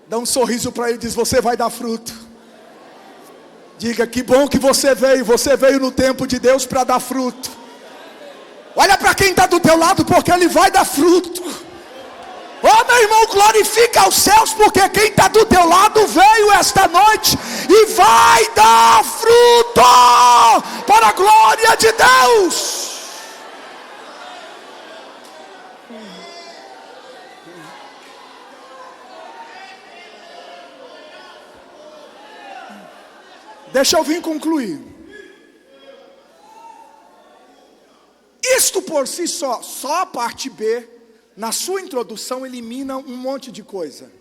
Dá um sorriso para ele e diz, você vai dar fruto. Diga, que bom que você veio no tempo de Deus para dar fruto. Olha para quem está do teu lado, porque ele vai dar fruto. Oh, meu irmão, glorifica aos céus, porque quem está do teu lado veio esta noite e vai dar fruto para a glória de Deus. Deixa eu vir concluir. Isto por si só a parte B, na sua introdução, elimina um monte de coisa.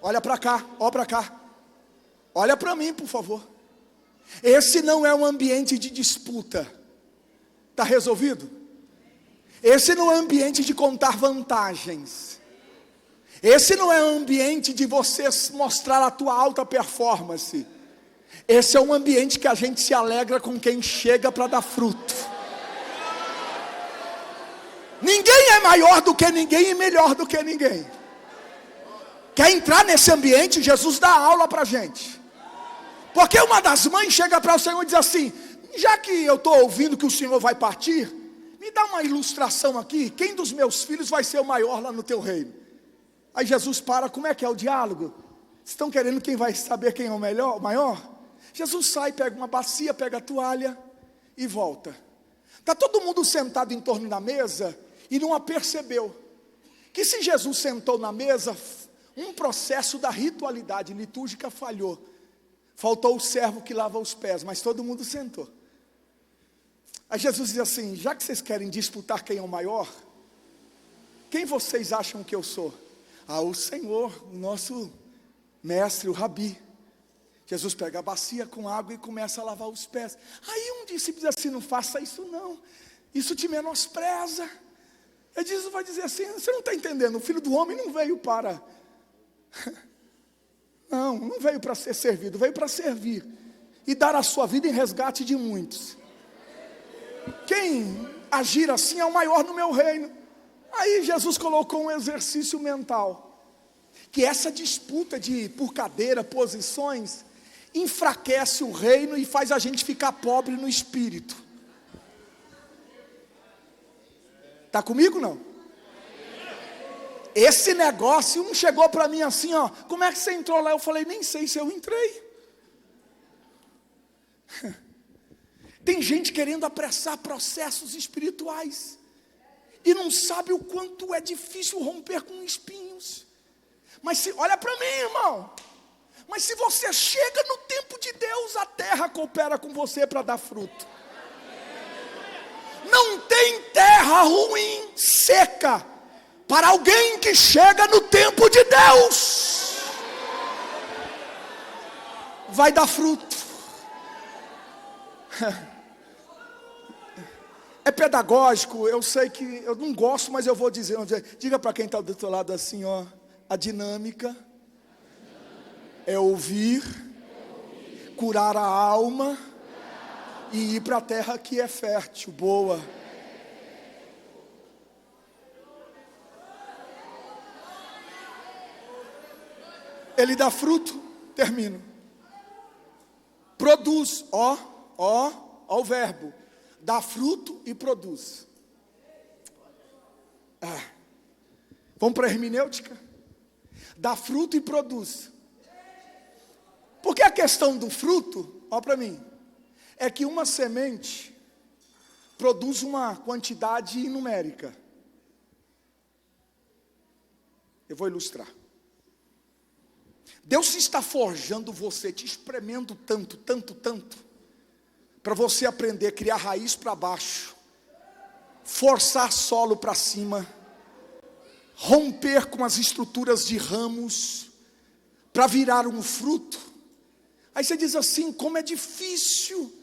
Olha para cá, olha para cá. Olha para mim, por favor. Esse não é um ambiente de disputa. Está resolvido? Esse não é um ambiente de contar vantagens. Esse não é um ambiente de você mostrar a tua alta performance. Esse é um ambiente que a gente se alegra com quem chega para dar fruto. Ninguém é maior do que ninguém e melhor do que ninguém. Quer entrar nesse ambiente? Jesus dá aula para a gente. Porque uma das mães chega para o Senhor e diz assim, já que eu estou ouvindo que o Senhor vai partir, me dá uma ilustração aqui, quem dos meus filhos vai ser o maior lá no teu reino? Aí Jesus para, como é que é o diálogo? Estão querendo quem vai saber quem é o maior? Jesus sai, pega uma bacia, pega a toalha e volta. Está todo mundo sentado em torno da mesa e não apercebeu que se Jesus sentou na mesa, um processo da ritualidade litúrgica falhou. Faltou o servo que lava os pés, mas todo mundo sentou. Aí Jesus diz assim, já que vocês querem disputar quem é o maior, quem vocês acham que eu sou? Ah, o Senhor, o nosso mestre, o Rabi. Jesus pega a bacia com água e começa a lavar os pés. Aí um discípulo diz assim, não faça isso não, isso te menospreza. Aí Jesus vai dizer assim, você não está entendendo, o Filho do Homem não veio para... Não veio para ser servido, veio para servir. E dar a sua vida em resgate de muitos. Quem agir assim é o maior no meu reino. Aí Jesus colocou um exercício mental. Que essa disputa por cadeira, posições... enfraquece o reino e faz a gente ficar pobre no espírito. Está comigo não? Esse negócio, um chegou para mim assim, ó, como é que você entrou lá? Eu falei, nem sei se eu entrei. Tem gente querendo apressar processos espirituais e não sabe o quanto é difícil romper com espinhos. Mas olha para mim, irmão. Mas se você chega no tempo de Deus, a terra coopera com você para dar fruto. Não tem terra ruim, seca, para alguém que chega no tempo de Deus. Vai dar fruto. É pedagógico, eu sei que eu não gosto, mas eu vou dizer. Diga para quem está do outro lado assim, ó, a dinâmica é ouvir, curar a alma e ir para a terra que é fértil, boa. Ele dá fruto, termino. Produz, ó o verbo. Dá fruto e produz. Vamos para a hermenêutica? Dá fruto e produz. Porque a questão do fruto, ó para mim, é que uma semente produz uma quantidade numérica. Eu vou ilustrar. Deus está forjando você, te espremendo tanto, para você aprender a criar raiz para baixo, forçar solo para cima, romper com as estruturas de ramos, para virar um fruto. Aí você diz assim, como é difícil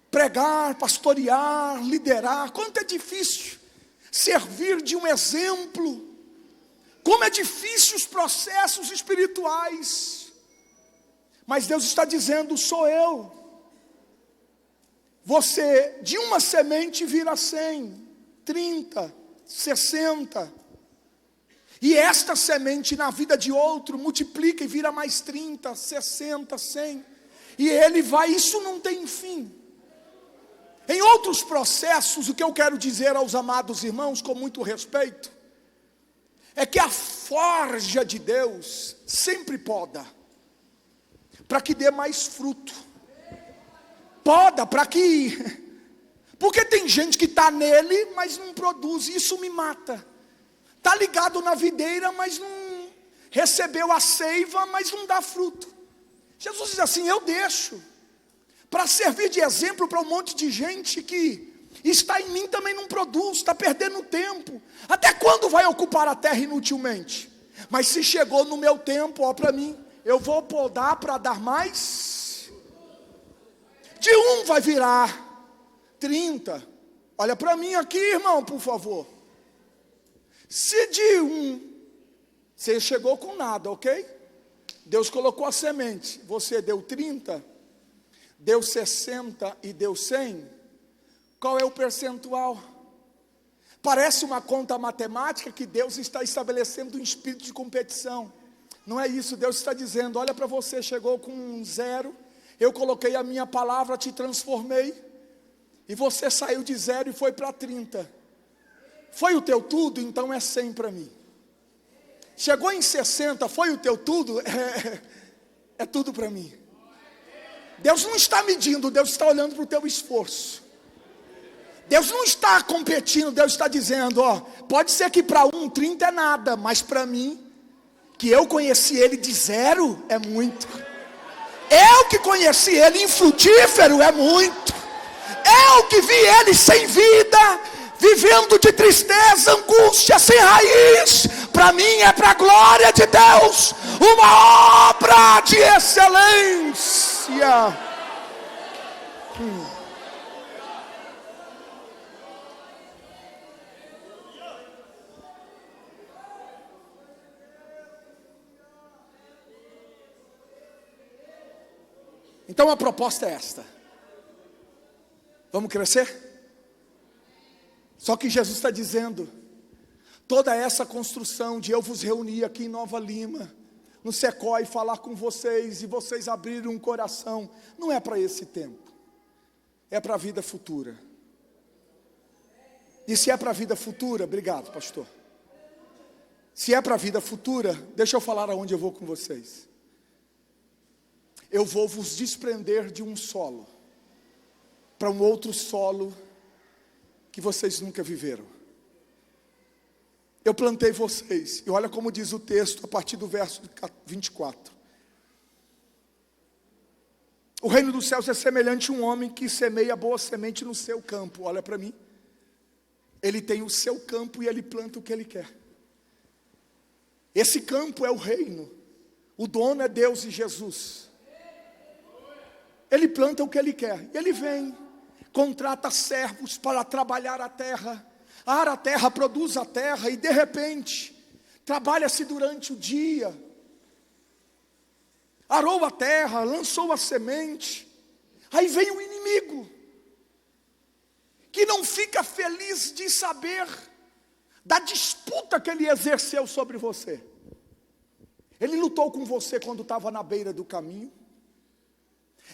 pregar, pastorear, liderar, quanto é difícil servir de um exemplo, como é difícil os processos espirituais. Mas Deus está dizendo, sou eu. Você de uma semente vira 100, 30, 60. E esta semente na vida de outro multiplica e vira mais 30, 60, 100. E ele vai, isso não tem fim. Em outros processos, o que eu quero dizer aos amados irmãos, com muito respeito, é que a forja de Deus sempre poda, para que dê mais fruto. Poda para que... Porque tem gente que está nele, mas não produz, isso me mata. Está ligado na videira, mas não recebeu a seiva, mas não dá fruto. Jesus diz assim, eu deixo, para servir de exemplo para um monte de gente que está em mim também não produz, está perdendo tempo. Até quando vai ocupar a terra inutilmente? Mas se chegou no meu tempo, ó para mim, eu vou podar para dar mais. De um vai virar 30. Olha para mim aqui, irmão, por favor. Se de um, você chegou com nada, ok? Deus colocou a semente, você deu 30, deu 60 e deu 100. Qual é o percentual? Parece uma conta matemática que Deus está estabelecendo um espírito de competição. Não é isso, Deus está dizendo, olha para você, chegou com um 0, eu coloquei a minha palavra, te transformei, e você saiu de 0 e foi para 30. Foi o teu tudo, então é 100 para mim. Chegou em 60, foi o teu tudo, é tudo para mim. Deus não está medindo, Deus está olhando para o teu esforço. Deus não está competindo, Deus está dizendo, ó, pode ser que para 30 é nada, mas para mim, que eu conheci ele de 0, é muito. Eu que conheci ele infrutífero, é muito. Eu que vi ele sem vida, vivendo de tristeza, angústia, sem raiz, para mim é para a glória de Deus, uma obra de excelência. Então a proposta é esta: vamos crescer? Só que Jesus está dizendo, toda essa construção de eu vos reunir aqui em Nova Lima, no Secó, e falar com vocês, e vocês abrirem um coração, não é para esse tempo, é para a vida futura. E se é para a vida futura, obrigado pastor, se é para a vida futura, deixa eu falar aonde eu vou com vocês. Eu vou vos desprender de um solo, para um outro solo, que vocês nunca viveram. Eu plantei vocês, e olha como diz o texto, a partir do verso 24. O reino dos céus é semelhante a um homem que semeia boa semente no seu campo. Olha para mim. Ele tem o seu campo e ele planta o que ele quer. Esse campo é o reino. O dono é Deus e Jesus. Ele planta o que ele quer. E ele vem, contrata servos para trabalhar a terra. Ara a terra, produz a terra. E de repente, trabalha-se durante o dia. Arou a terra, lançou a semente. Aí vem o inimigo, que não fica feliz de saber da disputa que ele exerceu sobre você. Ele lutou com você quando estava na beira do caminho.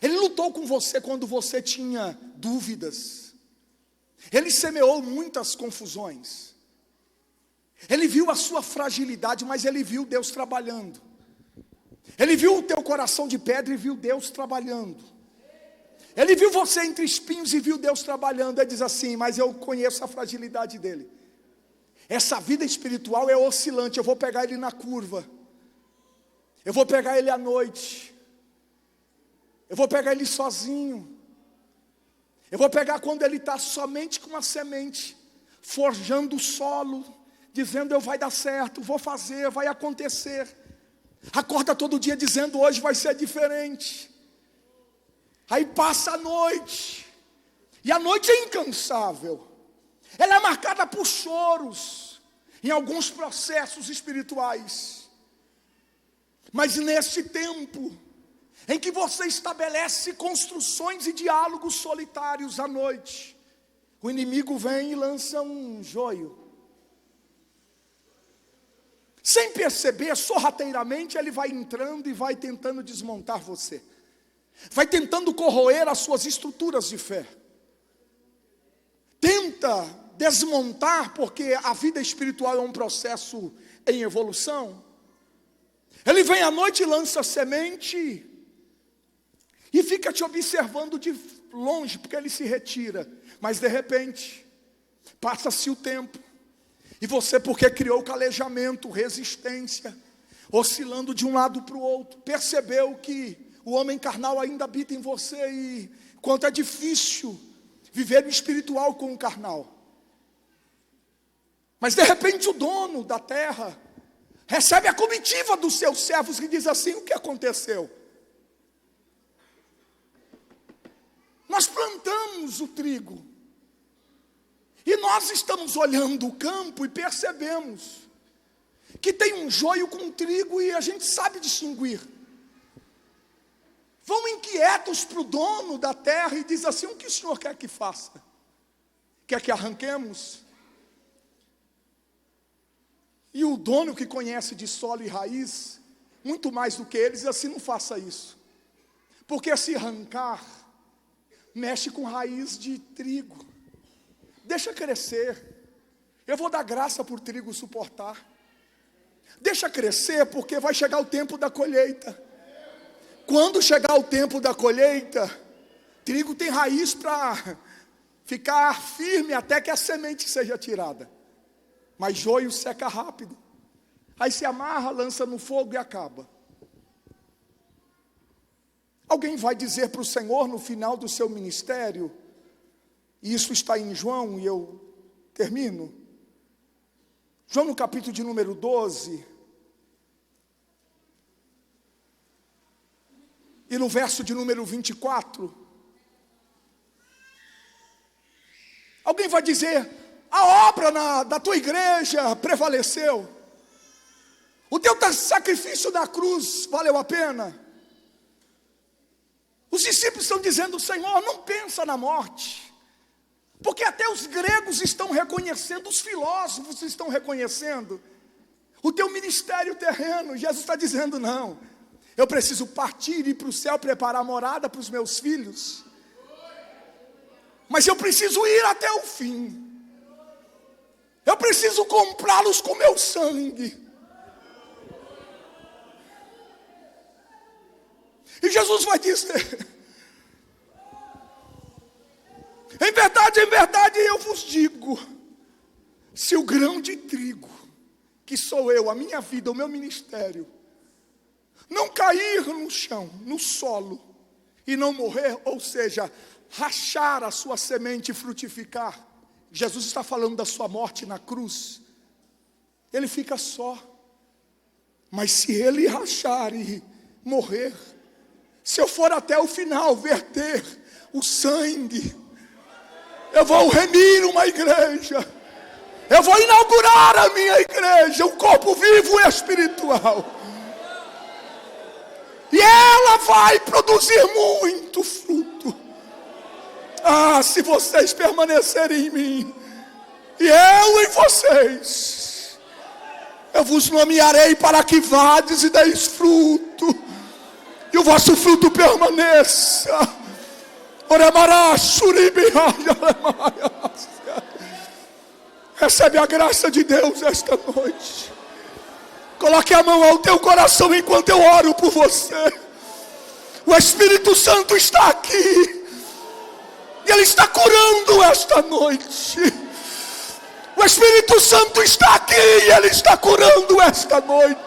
Ele lutou com você quando você tinha dúvidas. Ele semeou muitas confusões. Ele viu a sua fragilidade, mas ele viu Deus trabalhando. Ele viu o teu coração de pedra e viu Deus trabalhando. Ele viu você entre espinhos e viu Deus trabalhando. Ele diz assim: mas eu conheço a fragilidade dele. Essa vida espiritual é oscilante. Eu vou pegar ele na curva. Eu vou pegar ele à noite. Eu vou pegar ele sozinho. Eu vou pegar quando ele está somente com a semente, forjando o solo, dizendo: eu vai dar certo, vou fazer, vai acontecer. Acorda todo dia dizendo: hoje vai ser diferente. Aí passa a noite, e a noite é incansável. Ela é marcada por choros, em alguns processos espirituais. Mas neste tempo, em que você estabelece construções e diálogos solitários à noite, o inimigo vem e lança um joio. Sem perceber, sorrateiramente, ele vai entrando e vai tentando desmontar você. Vai tentando corroer as suas estruturas de fé. Tenta desmontar, porque a vida espiritual é um processo em evolução. Ele vem à noite e lança semente e fica te observando de longe, porque ele se retira. Mas de repente, passa-se o tempo, e você, porque criou calejamento, resistência, oscilando de um lado para o outro, percebeu que o homem carnal ainda habita em você, e quanto é difícil viver o espiritual com o carnal. Mas de repente o dono da terra recebe a comitiva dos seus servos e diz assim: o que aconteceu? Nós plantamos o trigo, e nós estamos olhando o campo e percebemos que tem um joio com trigo e a gente sabe distinguir. Vão inquietos para o dono da terra e diz assim: o que o senhor quer que faça? Quer que arranquemos? E o dono, que conhece de solo e raiz muito mais do que eles, diz assim: não faça isso, porque se arrancar mexe com raiz de trigo. Deixa crescer. Eu vou dar graça por trigo suportar. Deixa crescer, porque vai chegar o tempo da colheita. Quando chegar o tempo da colheita, trigo tem raiz para ficar firme até que a semente seja tirada. Mas joio seca rápido. Aí se amarra, lança no fogo e acaba. Alguém vai dizer para o Senhor no final do seu ministério, e isso está em João, e eu termino. João no capítulo de número 12, e no verso de número 24, alguém vai dizer: a obra da tua igreja prevaleceu, o teu sacrifício na cruz valeu a pena. Os discípulos estão dizendo: Senhor, não pensa na morte, porque até os gregos estão reconhecendo, os filósofos estão reconhecendo o teu ministério terreno. Jesus está dizendo: não, eu preciso partir e ir para o céu, preparar morada para os meus filhos, mas eu preciso ir até o fim. Eu preciso comprá-los com meu sangue. E Jesus vai dizer: em verdade eu vos digo, se o grão de trigo, que sou eu, a minha vida, o meu ministério, não cair no chão, no solo, e não morrer, ou seja, rachar a sua semente e frutificar, Jesus está falando da sua morte na cruz, ele fica só. Mas se ele rachar e morrer, se eu for até o final verter o sangue, eu vou remir uma igreja, eu vou inaugurar a minha igreja, um corpo vivo e espiritual, e ela vai produzir muito fruto. Ah, se vocês permanecerem em mim, e eu em vocês, Eu vos nomearei para que vades e deis fruto, e o vosso fruto permaneça. Recebe a graça de Deus esta noite. Coloque a mão ao teu coração enquanto eu oro por você. O Espírito Santo está aqui, e Ele está curando esta noite. O Espírito Santo está aqui, e Ele está curando esta noite.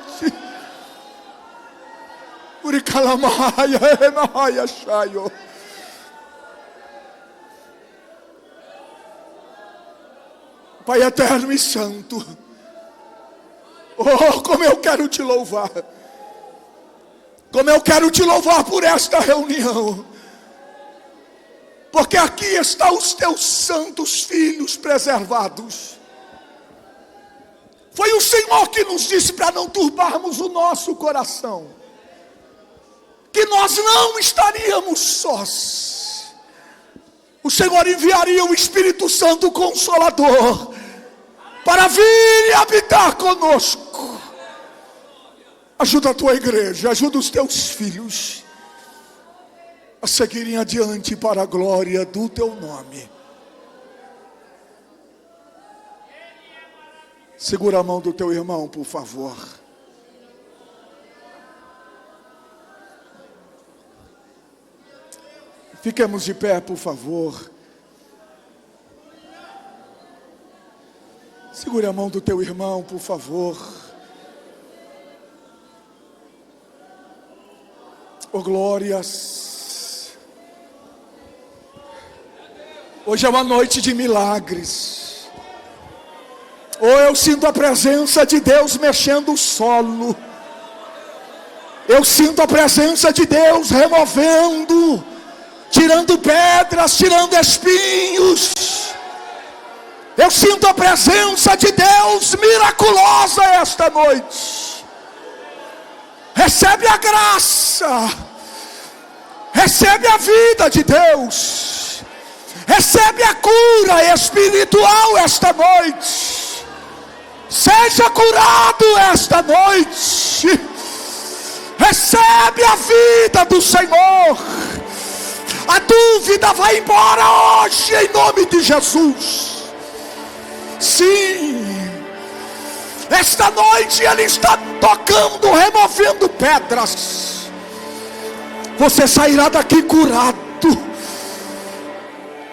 Pai eterno e santo, oh, como eu quero te louvar. Como eu quero te louvar por esta reunião. Porque aqui estão os teus santos filhos preservados. Foi o Senhor que nos disse para não turbarmos o nosso coração, que nós não estaríamos sós. O Senhor enviaria o Espírito Santo Consolador para vir e habitar conosco. Ajuda a tua igreja, ajuda os teus filhos a seguirem adiante para a glória do teu nome. Segura a mão do teu irmão, por favor. Fiquemos de pé, por favor. Segure a mão do teu irmão, por favor. Oh, glórias. Hoje é uma noite de milagres. Oh, eu sinto a presença de Deus mexendo o solo. Eu sinto a presença de Deus removendo, tirando pedras, tirando espinhos. Eu sinto a presença de Deus miraculosa esta noite. Recebe a graça, recebe a vida de Deus, recebe a cura espiritual esta noite. Seja curado esta noite. Recebe a vida do Senhor. A dúvida vai embora hoje em nome de Jesus. Sim, esta noite Ele está tocando, removendo pedras. Você sairá daqui curado.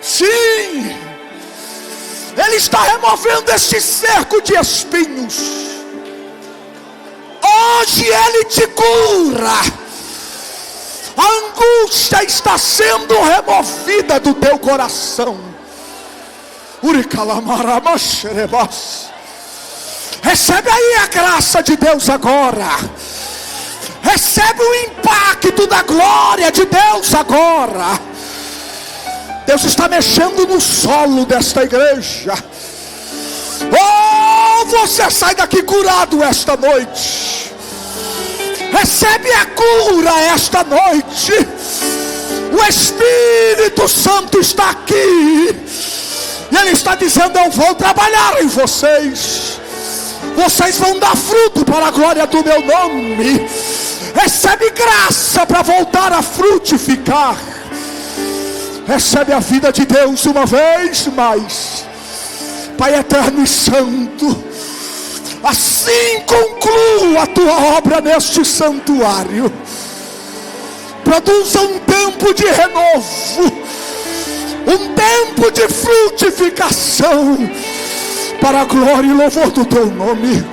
Sim, Ele está removendo este cerco de espinhos. Hoje Ele te cura. A angústia está sendo removida do teu coração. Recebe aí a graça de Deus agora. Recebe o impacto da glória de Deus agora. Deus está mexendo no solo desta igreja. Oh, você sai daqui curado esta noite. Recebe a cura esta noite. O Espírito Santo está aqui. E Ele está dizendo: eu vou trabalhar em vocês. Vocês vão dar fruto para a glória do meu nome. Recebe graça para voltar a frutificar. Recebe a vida de Deus uma vez mais. Pai eterno e santo, assim conclua a tua obra neste santuário. Produza um tempo de renovo, um tempo de frutificação, para a glória e louvor do teu nome.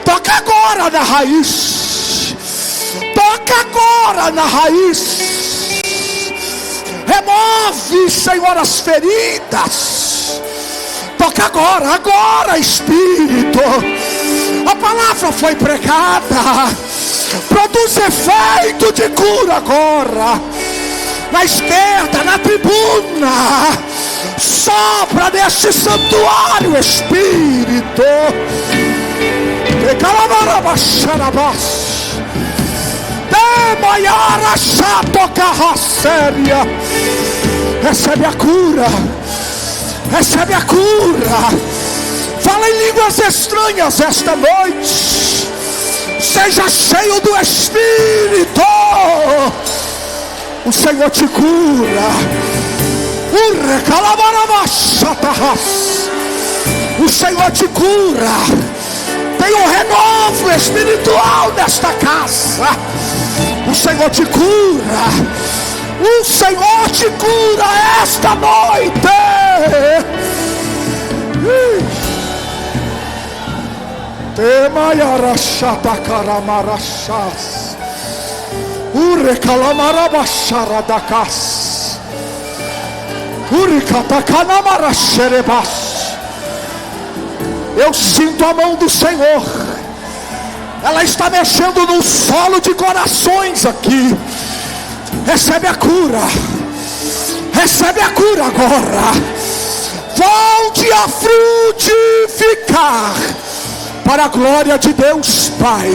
Toca agora na raiz. Toca agora na raiz. Remove, Senhor, as feridas. Toca agora, agora, Espírito. A palavra foi pregada. Produz efeito de cura agora. Na esquerda, na tribuna. Sopra neste santuário, Espírito. Recebe a cura. Recebe a cura. Fala em línguas estranhas esta noite. Seja cheio do Espírito. O Senhor te cura. O Senhor te cura. Tem um renovo espiritual nesta casa. O Senhor te cura. O Senhor te cura esta noite. Temayarashata karamarashas. Urekalamarabasharadakas. Urikatakanamaraxerebas. Eu sinto a mão do Senhor. Ela está mexendo no solo de corações aqui. Recebe a cura. Recebe a cura agora. Volte a frutificar para a glória de Deus Pai.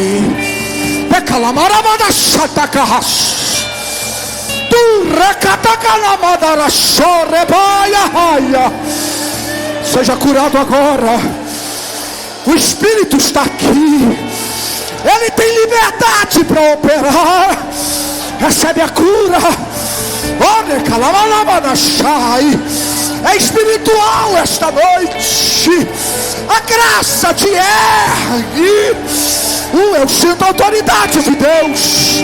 Seja curado agora. O Espírito está aqui. Ele tem liberdade para operar. Recebe a cura. É espiritual esta noite. A graça te ergue. Eu sinto a autoridade de Deus.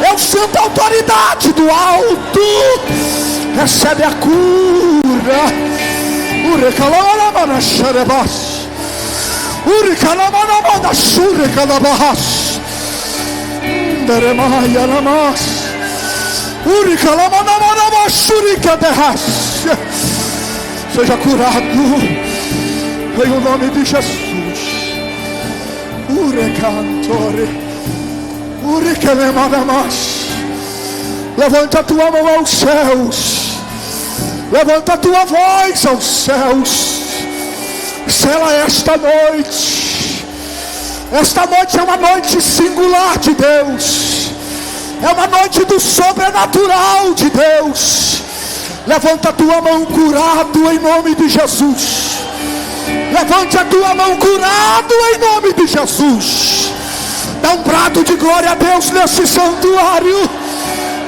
Eu sinto a autoridade do alto. Recebe a cura. Seja curado em o nome de Jesus. Levanta a tua mão aos céus. Levanta a tua voz aos céus. Sela esta noite. Esta noite é uma noite singular de Deus. É uma noite do sobrenatural de Deus. Levanta a tua mão curado em nome de Jesus. Levante a tua mão curado em nome de Jesus. Dá um brado de glória a Deus nesse santuário.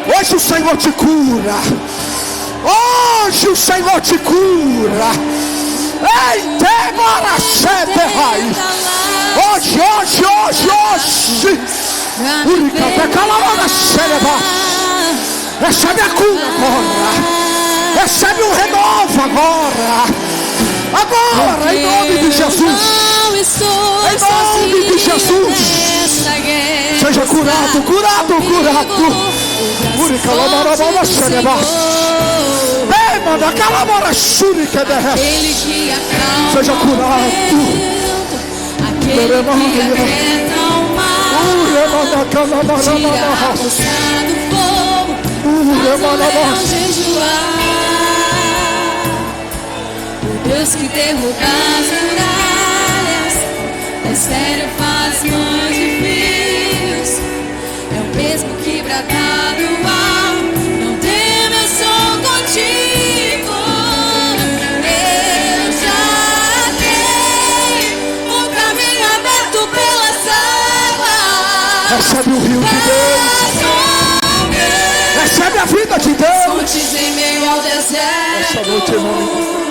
Hoje o Senhor te cura. Hoje o Senhor te cura. Hoje. Recebe a cura agora. Recebe um renovo agora. Agora, em nome de Jesus. Em nome de Jesus. Seja curado, curado. Seja curado. Aquele que aquieta o mar, tira a força do fogo, faz o leão jejuar. O Deus que derruba as muralhas, é sério, faz mães de filhos. É o mesmo que brada do alto, não teme, eu sou contigo. Eu já tenho o caminho aberto pelas águas. Recebe o rio de Deus. Recebe a vida de Deus. Fontes em meio ao deserto. Essa noite em nome de Deus.